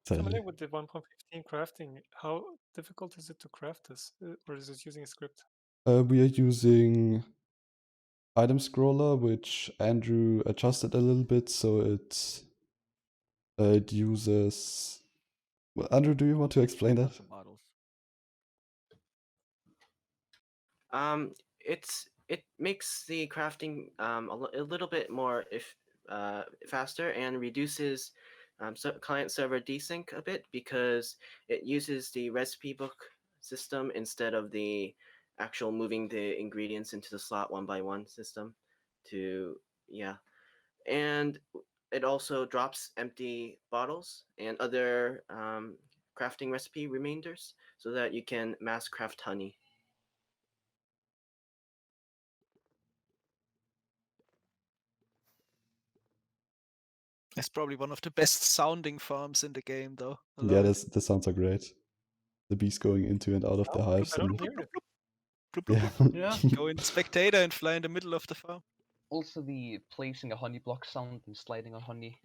Familiar with the 1.15 crafting, how difficult is it to craft this? Or is it using a script? We are using item scroller, which Andrew adjusted a little bit so it uses. Well, Andrew, do you want to explain that? Bottles. It makes the crafting a little bit more faster and reduces client server desync a bit because it uses the recipe book system instead of the actual moving the ingredients into the slot one by one system and it also drops empty bottles and other crafting recipe remainders so that you can mass craft honey. It's probably one of the best sounding farms in the game, though. Yeah, the sounds are great. The bees going into and out of the hives. I don't hear it. Yeah. Yeah. Go in spectator and fly in the middle of the farm. Also, the placing a honey block sound and sliding on honey.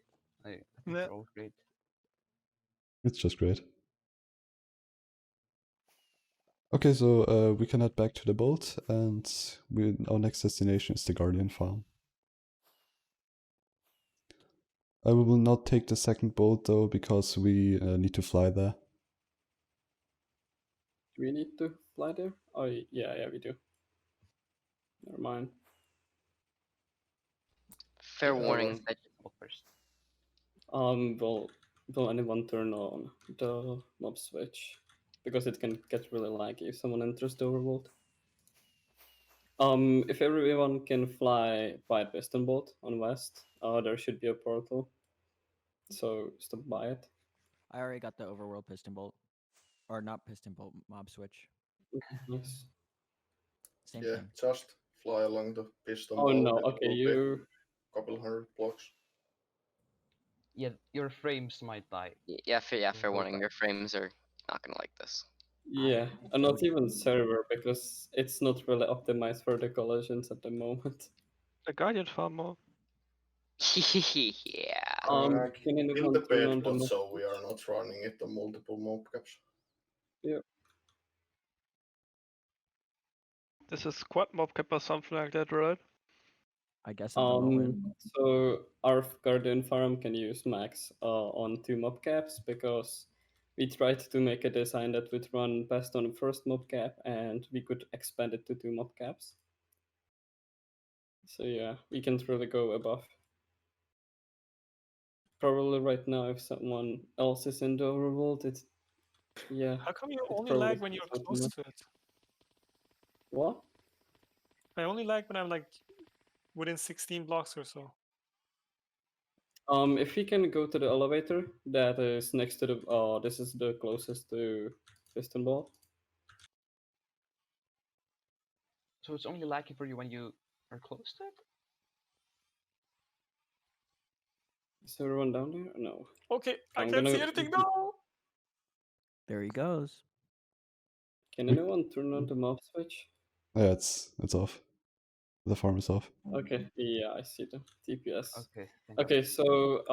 I think they're all great. It's just great. Okay, so we can head back to the boat, and our next destination is the Guardian Farm. We will not take the second boat though, because we need to fly there. Do we need to fly there? Oh, yeah, we do. Never mind. Fair warning that will anyone turn on the mob switch? Because it can get really laggy if someone enters the overworld. If everyone can fly by piston boat on west, there should be a portal. So stop by it. I already got the overworld piston bolt. Or not piston bolt, mob switch. Nice. Same Yeah, thing. just fly along the piston. Oh no, It okay, will be you... couple hundred blocks. Yeah, your frames might die. Yeah, fair warning. Your frames are not gonna like this. Yeah, and not even server, because it's not really optimized for the collisions at the moment. The Guardian farm more. Yeah. Can Build anyone the turn bed on the mod mob so we are not running it on multiple mobcaps. Yeah. This is quad mobcap or something like that, right? I guess at the moment. So our Guardian farm can use max on 2 mobcaps because we tried to make a design that would run best on the first mobcap and we could expand it to 2 mobcaps. So yeah, we can't really go above. Probably right now, if someone else is in the overworld, it's yeah. How come you it only probably lag when you're doesn't close matter. to it? What? I only lag when I'm like within 16 blocks or so. If we can go to the elevator that is next to the this is the closest to piston ball. So it's only laggy for you when you are close to it? Is everyone down there? No. Okay, I I'm can't gonna... see anything now. There he goes. Can anyone turn on the mob switch? Yeah, it's off. The farm is off. Okay, yeah, I see the TPS. Okay. Okay, so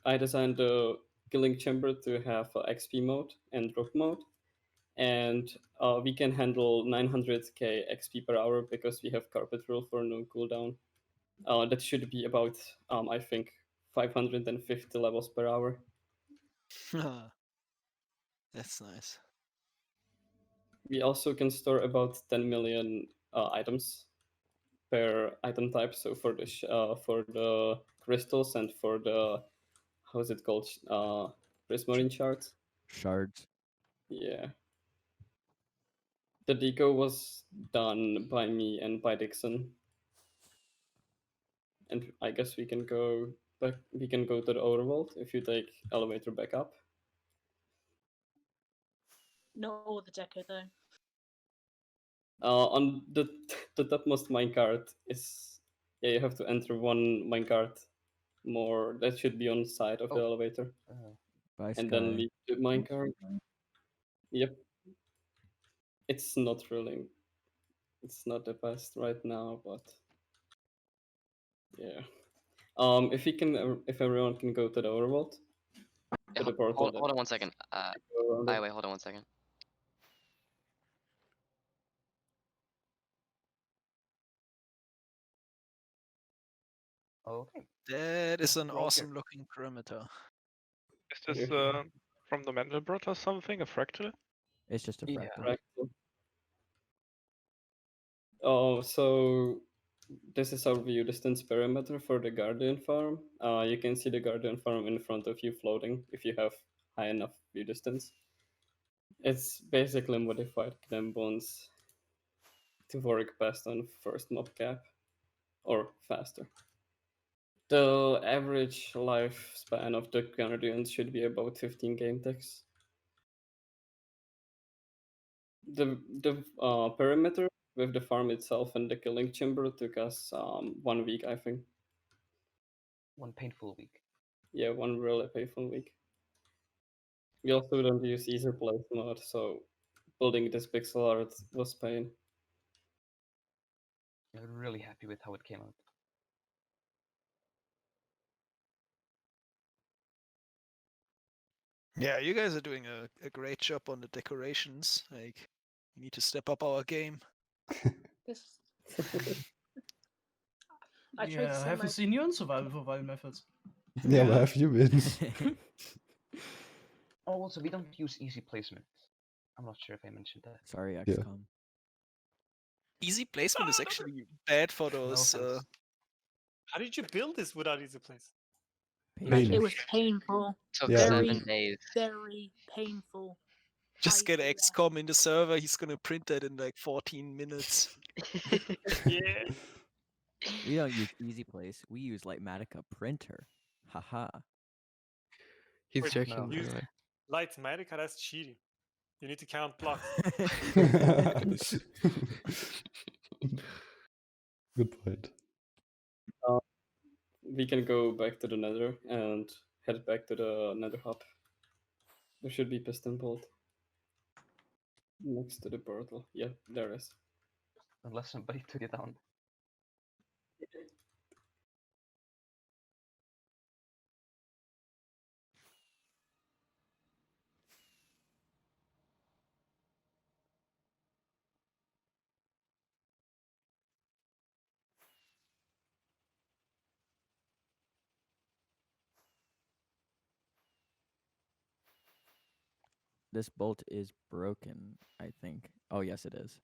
I designed the killing chamber to have XP mode and drop mode, and we can handle 900k XP per hour because we have carpet rule for no cooldown. That should be about I think 550 levels per hour. That's nice. We also can store about 10 million items per item type. So for the crystals and for the, how is it called, prismarine shards. Shards. Yeah. The deco was done by me and by Dixon. And I guess we can go back. We can go to the overworld if you take elevator back up. Not all the deco though. On the topmost minecart is, yeah, you have to enter one minecart more. That should be on the side of the elevator. Bye, And then Sky. leave the minecart. Yep. It's not really. It's not the best right now, but yeah. If we can, if everyone can go to the overworld, to the portal. Hold on 1 second. Wait, hold on 1 second. Okay. That is an We're all here. awesome looking perimeter. Is this from the Mandelbrot or something? A fractal? It's just a Yeah. fractal. Oh, so this is our view distance perimeter for the Guardian farm. You can see the Guardian farm in front of you floating if you have high enough view distance. It's basically modified clam bones to work best on first mob cap or faster. The average lifespan of the Guardians should be about 15 game ticks. The perimeter with the farm itself and the killing chamber took us 1 week, I think. One painful week. Yeah, one really painful week. We also don't use easy place mode, so building this pixel art was pain. I'm really happy with how it came out. Yeah, you guys are doing a great job on the decorations. Like, we need to step up our game. This. I tried to Yeah, I send haven't my. seen you on survival for wild methods. Yeah, where have you been? Oh, also, we don't use easy placement. I'm not sure if I mentioned that. Sorry, XCOM. Yeah. Easy placement is actually bad for those. offense. How did you build this without easy place? Pain. It was painful. Took Yeah. 7 days. Very painful. Just get XCOM in the server. He's gonna print that in like 14 minutes. Yeah. We don't use Easy Place. We use Lightmatica Printer. Haha. He's Wait, joking, no. by the way. Lightmatica, that's cheating. You need to count blocks. Good point. We can go back to the nether and head back to the nether hub. There should be piston bolt next to the portal. Yeah, there is. Unless somebody took it down. This bolt is broken, I think. Oh, yes, it is.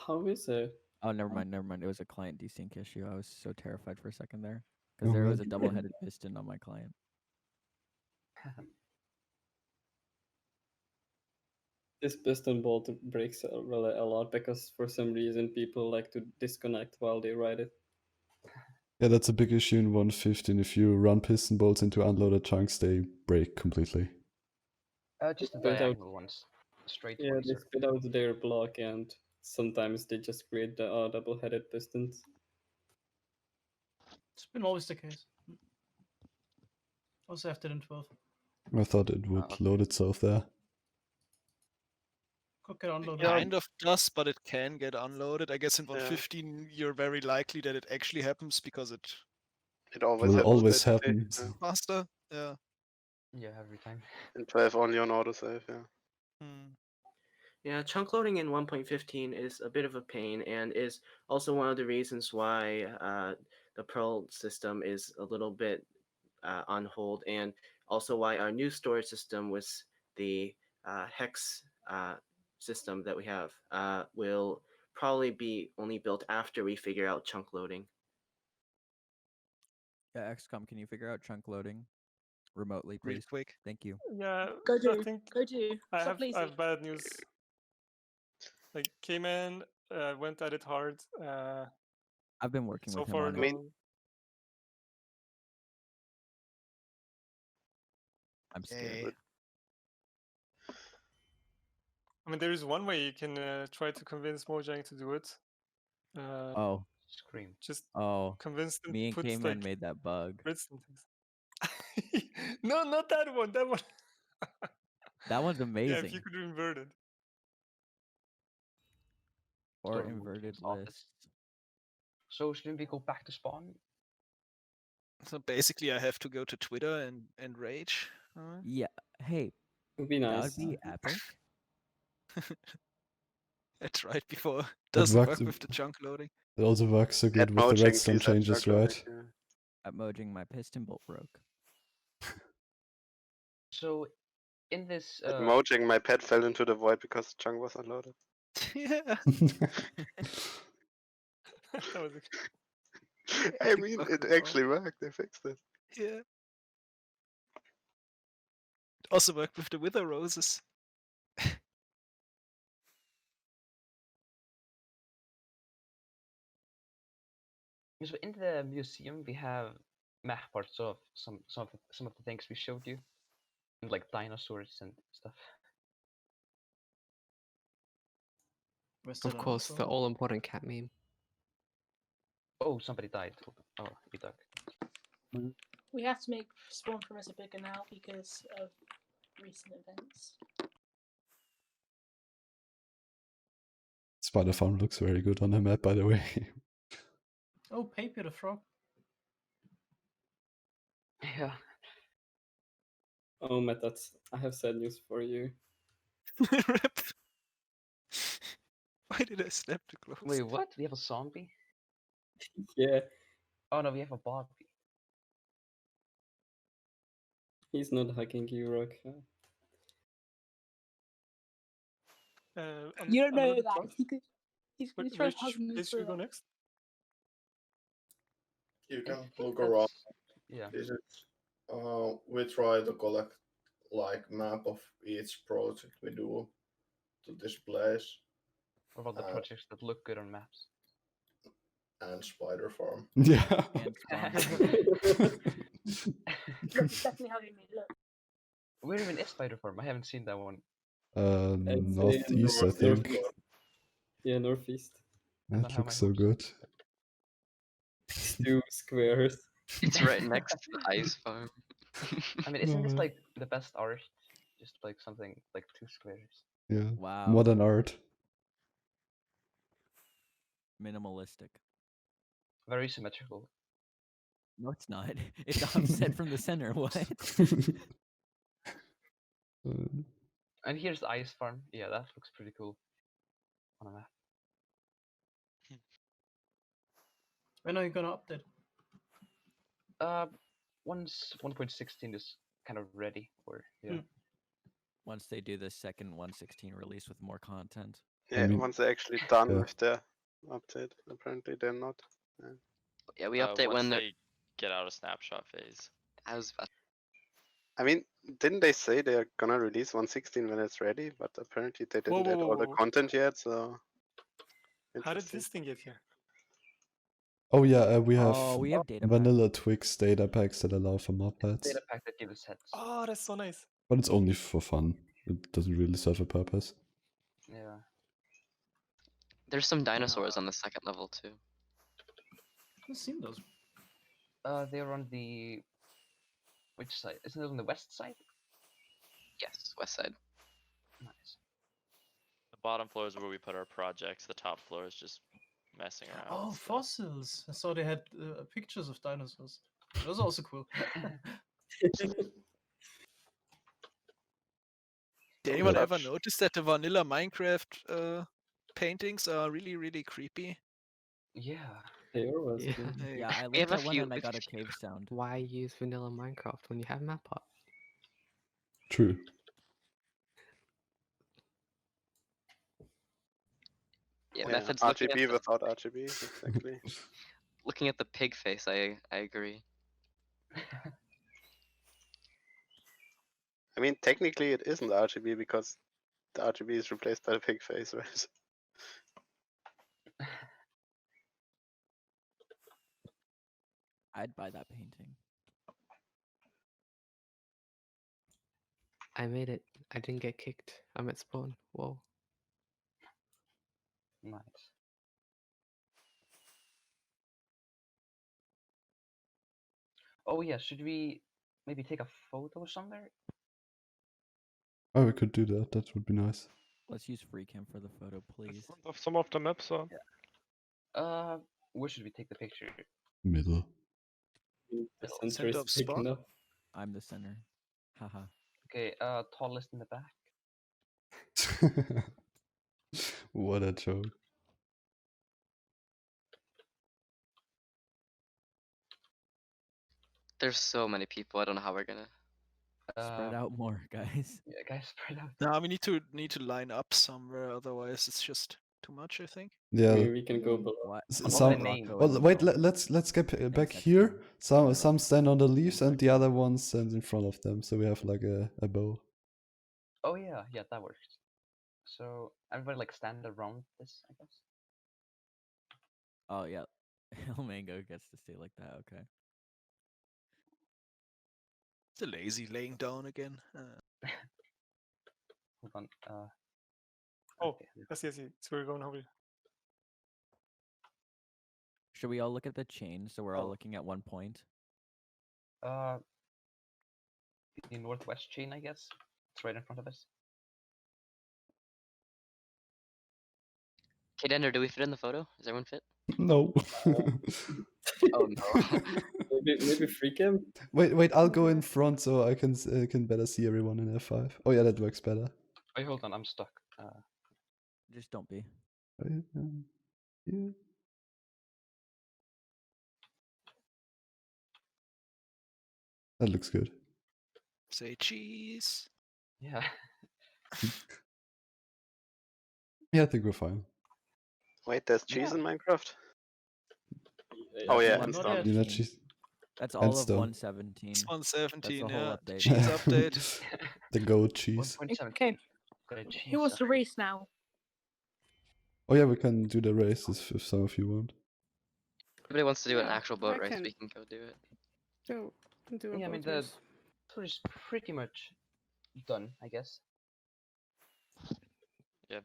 How is it? Oh, never mind. It was a client desync issue. I was so terrified for a second there. Because Oh, there was man. a double-headed piston on my client. This piston bolt breaks really a lot because for some reason people like to disconnect while they ride it. Yeah, that's a big issue in 115. If you run piston bolts into unloaded chunks, they break completely. Just the Spit out- diagonal ones. Straight Yeah, ones. they spit out their block and sometimes they just create the double-headed pistons. It's been always the case. Also after in 12. I thought it would load itself there. Could get unloaded. Kind of does, but it can get unloaded. I guess in 115 you're very likely that it actually happens because it always Will happens always that day, happen. yeah. faster. Yeah. Yeah, every time. In 12 only on autosave, yeah. Yeah, chunk loading in 1.15 is a bit of a pain and is also one of the reasons why the Perl system is a little bit on hold, and also why our new storage system with the hex system that we have will probably be only built after we figure out chunk loading. Yeah, XCOM, can you figure out chunk loading remotely, Real please? quick. Thank you. Yeah, Go I do. think Go do. I Stop have lazy. bad news. Like, came in, went at it hard. I've been working So with him far, on no. it. I'm scared. Hey. I mean, there is one way you can try to convince Mojang to do it. Oh. Scream. Just Oh. convince them Me to and put K-Man like made that bug. grids and things. No, not that one. That one. That one's Yeah, if you amazing. could invert it. Or Storm inverted comes off lists. So shouldn't we go back to spawn? So basically, I have to go to Twitter and rage. Yeah. Hey. Would be That nice. would be epic. I tried before. That Doesn't works. work with the chunk loading. It also works so good At with the Mojang, redstone please, at changes, Chunk right? Loading, At Mojang, my piston bolt broke. So in this At Mojang, my pet fell into the void because the chunk was unloaded. Yeah. That was I mean, it actually worked. They fixed it. Yeah. Also worked with the wither roses. So in the museum we have map parts of some of the things we showed you, and like dinosaurs and stuff. Of course, the all important cat meme. Oh, somebody died. Oh, he died. We have to make spawn perimeter bigger now because of recent events. Spider Farm looks very good on the map, by the way. Oh, Paper the Frog. Yeah. Oh, Matt, I have sad news for you. Rip. Why did I snap the close? Wait, what? We have a zombie? Yeah, Oh no, we have a Bobby. he's not hugging you, Rakel. You don't know unloaded that. truck? He's gonna try to hug me Which for should go that. next? You can look that's- around. Yeah. This is, we try to collect like map of each project we do to this place. What about the projects that look good on maps? And Spider Farm. Yeah. Look, he's definitely hugging me. Look. Where even is Spider Farm? I haven't seen that one. Northeast, I north- think. north- Yeah, northeast. That looks so good. 2 squares. It's right next to the ice farm. I mean, isn't this like the best art? Just like something like 2 squares. Yeah. Wow. Modern art. Minimalistic. Very symmetrical. No, it's not. It's offset from the center. What? And here's the ice farm. Yeah, that looks pretty cool on a map. When are you gonna update? Once 1.16 is kind of ready for Once they do the second 1.16 release with more content. Yeah, mean, once they're actually done yeah. with the update. Apparently, they're not. Yeah, we update once when they're. they get out of snapshot phase. I was about I mean, didn't they say they're gonna release 1.16 when it's ready? But apparently they didn't add all the content yet. So. How did this thing get here? Oh yeah, we have, data vanilla Twix data packs that allow for mob pads. data pack that give us heads. Oh, that's so nice. But it's only for fun. It doesn't really serve a purpose. Yeah. There's some dinosaurs on the second level too. I've seen those. They're on the which side? Isn't it on the west side? Yes, west side. Nice. The bottom floor is where we put our projects. The top floor is just messing around. Oh, with stuff. fossils! I saw they had pictures of dinosaurs. Those are also cool. Did anyone ever notice that the vanilla Minecraft paintings are really, really creepy? Yeah. They always Yeah. do. Yeah, I We have linked a that one few- and I got a cave sound. Why use vanilla Minecraft when you have Mapbot? True. Yeah, Yeah, methods looking at RGB the, without RGB, exactly. looking at the pig face. I agree. I mean, technically it isn't RGB because the RGB is replaced by the pig face, right? I'd buy that painting. I made it. I didn't get kicked. I'm at spawn. Whoa. Nice. Oh yeah, should we maybe take a photo somewhere? Oh, we could do that. That would be nice. Let's use FreeCam for the photo, please. Of some of the maps, or Where should we take the picture? Middle. The Middle. center is big enough. I'm the center. Haha. Okay, tallest in the back. What a joke. There's so many people. I don't know how we're gonna Spread out more, guys. Yeah, guys, spread out. No, we need to line up somewhere. Otherwise, it's just too much. I think. Yeah. We can go below. What? Well, wait. Let's get back here. Some stand on the leaves, and the other ones stand in front of them. So we have like a bow. Oh yeah, that works. So everybody like stand around this, I guess. Oh yeah, ilmango gets to stay like that. Okay. It's a lazy laying down again. Hold on. Oh, okay. I see. So we're going over. Should we all look at the chain so we're all looking at one point? The northwest chain, I guess. It's right in front of us. Kdender, do we fit in the photo? Does everyone fit? No. Oh no. maybe FreeCam? Wait. I'll go in front so I can better see everyone in F5. Oh yeah, that works better. Wait, hold on. I'm stuck. Just don't be. Yeah. That looks good. Say cheese. Yeah. Yeah, I think we're fine. Wait, there's cheese in Minecraft? Yeah, Oh yeah, One and not stone. yet. You know, cheese. That's And all of stone. 117. It's 117. That's the whole Yeah. update. Cheese update. The goat cheese. 1.7. Okay. Who wants to race now? Oh yeah, we can do the race if some of you want. If anybody wants to do an Yeah, actual boat I race, can. we can go do it. Do a Yeah, I mean boat the race. tour is pretty much done, I guess. Yeah.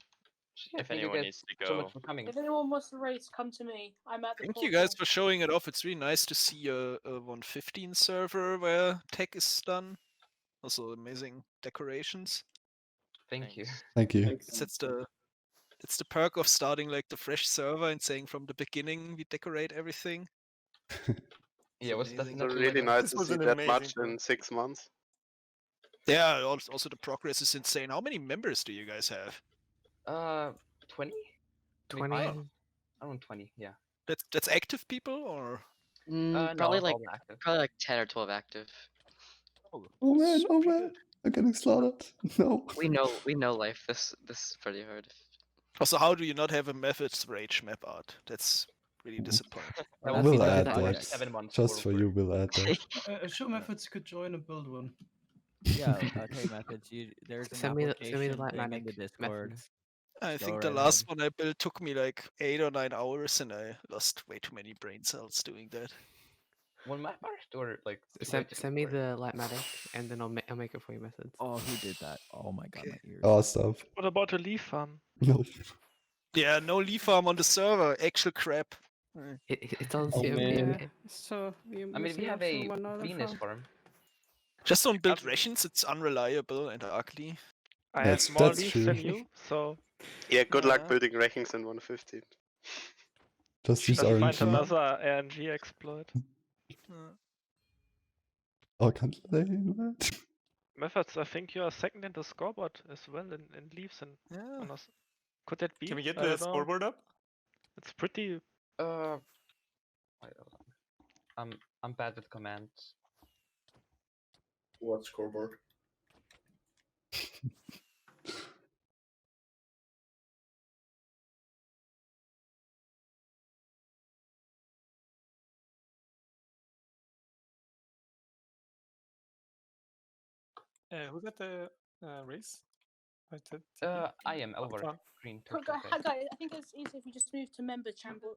Yeah, If thank you anyone guys needs to so go, much for coming. If anyone wants to race, come to me. I'm at the Thank you portal. guys for showing it off. It's really nice to see a 115 server where tech is done. Also amazing decorations. Thank you. Thank you. It's the perk of starting like the fresh server and saying from the beginning we decorate everything. Yeah, it was amazing. It's definitely really like nice This to was see an that amazing much tour. in 6 months. Yeah, also the progress is insane. How many members do you guys have? 20? 20. Around 20, yeah. That's active people or? No, Probably it's like all active. 10 or 12 active. Oh man, I'm getting slaughtered. No. We know life. This is pretty hard. Also, how do you not have a methods rage map art? That's really disappointing. That was We'll like add 5 or that. 7 months Just for work. you, we'll add that. Show methods could join and build one. Yeah. Okay, methods. There's an Send me the application thing in Lightmatic the Discord. methods. I Go think the right last ahead. one I built took me like 8 or 9 hours, and I lost way too many brain cells doing that. One map art or like Send me the Lightmatic, and then I'll make it for you methods. Oh, who did that? Oh my god, my ears. Oh, stop. What about a leaf farm? No. Yeah, no leaf farm on the server. Actual crap. It's on Oh, CMP. man. Okay. So you I mean, we have a Venus farm. Just don't build rations. It's unreliable and ugly. I That's- have more that's leaves true. than you, so Yeah, good luck Yeah. building rankings in 115. Just use just find RNG. another RNG exploit. Oh, can't they do that? Methods, I think you are second in the scoreboard as well in leaves and Yeah. could that be? Can we get I the don't know. scoreboard up? It's pretty. Wait, hold on. I'm bad with commands. What scoreboard? Who got the race? I am over Fun. green. Guys, I think it's easier if you just move to member chamber.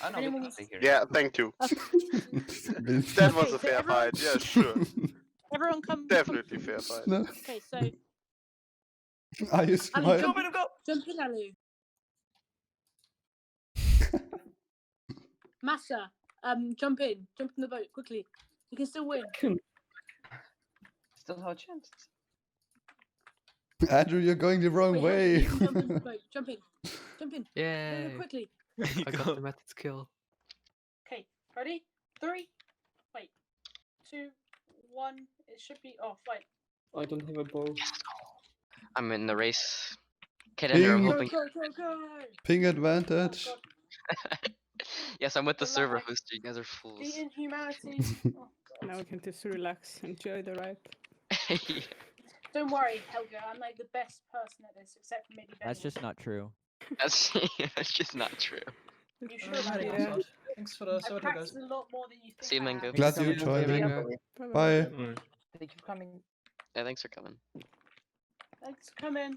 I know, we Anyone can wants- stay here. Yeah, thank you. That was Okay, a so fair everyone- fight. Yeah, sure. Everyone come. Definitely fair fight. No. Okay, so Are you Ali, smiling? jump in, Ali. Massa, jump in the boat quickly. You can still win. Still have a chance. Andrew, you're going the wrong Wait, way. you can jump in the boat. Jump in. Go Yay! quickly. I got the method's kill. Okay, ready? 3. Wait. 2, 1. It should be off. Wait. I don't have a bow. I'm in the race. Kdender, I'm Ping. hoping. Go. Ping advantage. Yes, I'm with the Good luck, server mate. hoster. You guys are fools. The inhumanity. Now we can just relax, enjoy the ride. Don't worry, Helga. I'm like the best person at this, except for maybe Ben. That's just not true. That's just not true. You sure about Yeah. that? Thanks for the I support, guys. practice a lot more than you think. See you, I Mango. have. Glad you Thanks for joined coming. in. Bye. Thank you for coming. Yeah, thanks for coming. Thanks for coming.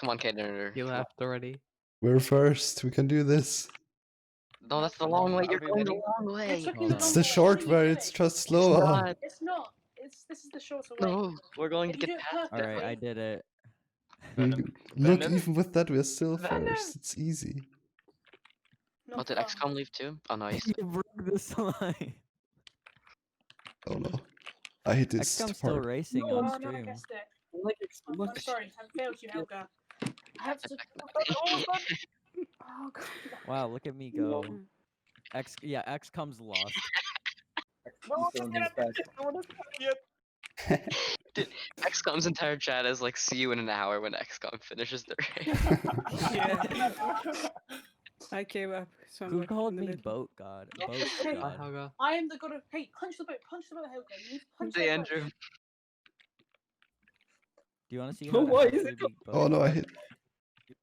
Come on, Kdender. You left already. We're first. We can do this. No, that's the long way. You're Are we going the winning? long way. It took you It's long the way. short How do way. you do It's it? just slower. not. It's not. This is the shorter way. No, we're going to If you get do it past All right, I did it. Look, Venom? even with that, we're still Venom. first. It's easy. No Oh, did fun. XCOM leave too? Oh, no, he's... You broke the slide. Oh no. I hate this XCOM's still part. racing Oh, on no, I stream. guessed it. Like I'm sorry. I failed you, Helga. I have to. Oh god. Wow, look at me go. XCOM's lost. Dude, XCOM's entire chat is like, see you in an hour when XCOM finishes the race. Yeah. I gave up. Who somewhere called in the me middle. boat god? Yeah, Boat hey, Hi, god. Helga. I am the god of. Hey, punch the boat, Helga. You need to punch Hey, that boat. Andrew. Do you want to see Oh, how to why is actually it beat boat? Oh no, I hit.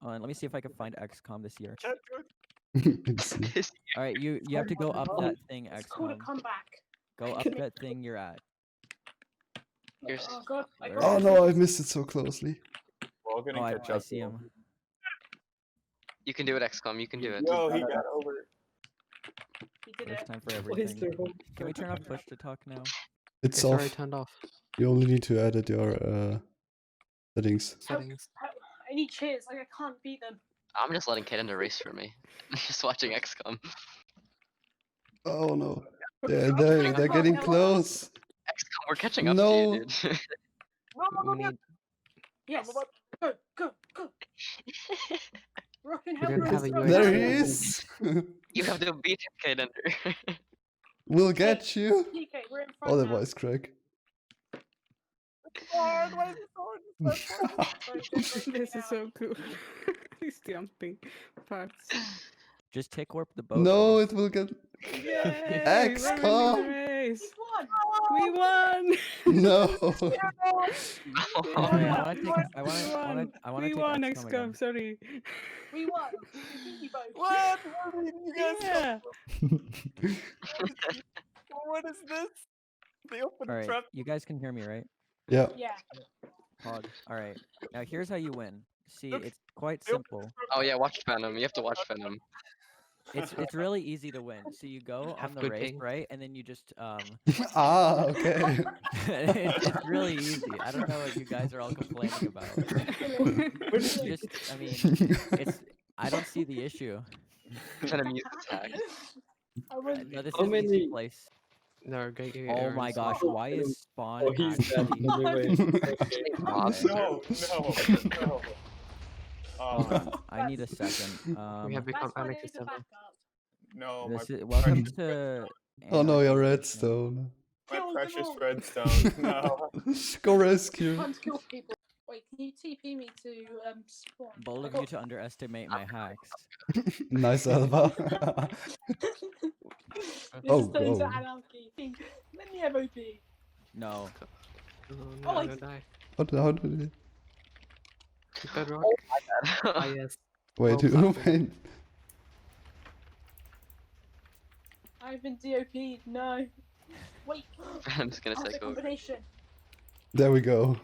Hold on, let me see if I can find XCOM this year. Can't do it. It's- All right, you have to go up that thing, It's called a XCOM. comeback. Go up that thing you're at. Here's... Oh god. I Where got Oh it. no, I missed it so closely. We're all gonna Oh, catch I up. see though. him. You can do it, XCOM. You can do it. Yo, he got over it. He did First it. time for Why is everything. there one? Can we turn off push to talk now? It's It's already off. turned off. You only need to edit your settings. Settings. I need cheers. Like I can't beat them. I'm just letting Kdender race for me. just watching XCOM. Oh no. They're getting close. XCOM, we're catching up No. to you, dude. We need. Yes. Go. Rock and We don't Helga. have a rock. UAV. There he is. You have to beat him, Kdender. We'll get you. PK, we're in front Oh, the now. voice crack. Hard, why is it so hard? It's so hard. Sorry, just breaking This it is out. so cool. These jumping parts. Just take warp the boat. No, then. it will get. Yay! XCOM! We're winning the race. We won! No. I want to We take won, XCOM again. XCOM, sorry. We won. We beat you both. What? Where did you guys Yeah. What is this? They opened All the right, trap. you guys can hear me, right? Yeah. Yeah. Pog. All right. Now here's how you win. See, Look, it's quite they opened the simple. trap. Oh yeah, watch Venom. You have to watch Venom. It's really easy to win. So you go Have on the good race, ping. right? And then you just Ah, okay. it's really easy. I don't know what you guys are all complaining about. Just I mean, I don't see the issue. Venom uses hacks. No, this How is an easy many- place. No, get you. Oh my gosh, why is spawn Oh, he's dead. actually... Anyway. Okay. No. No. Hold on, I need a second. We have become That's why they anarchist need to level. back up. No, This my is, welcome precious, to... Oh no, your Anarchy. redstone. my Kill them precious all. redstone. No. Go rescue. Time to kill people. Wait, can you TP me to spawn? Bold of you to underestimate my hacks. Nice, Alva. This Oh, is turning to go. anarchy. Let me have OP. No. Oh, Oh, no, I- no, die. How did it? Bedrock. Oh my Ah, bad. yes. Wait, Well, wait. I've been DOP'd. No. Wait. Venom's gonna After take over. combination. There we go.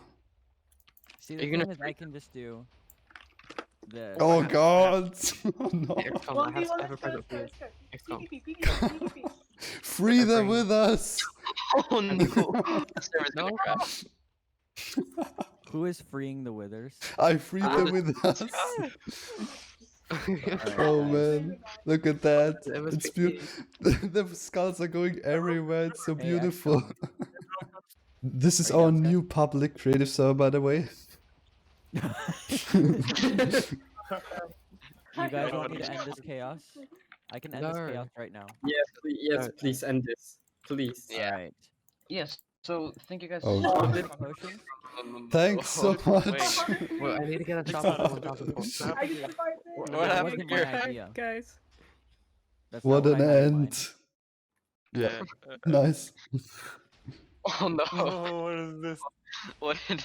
See, Are the you thing gonna is, I can just do this. Oh god. Oh no. XCOM, I have ever present for you. Let's go. XCOM. PvP. Free them with us. Oh no! The server's gonna crash. Who is freeing the withers? I freed them with us. Oh man, look at that! It must It's be- beautiful. The skulls are going everywhere. It's so Hey, beautiful. This is Are you our down, Scott? new public creative server, by the way. You guys want me to end this chaos? I can end this No. chaos right now. Yes, please end this. Please. Yeah. Alright. Yes. So thank you guys. Oh, so God. much. Potions? Thanks so much. Well, I need to get a shop for 1,000 points. What That happened wasn't my here? idea. Guys. That's What not an I had in mind. end. Yeah, nice. Oh no. Oh, what is this? What did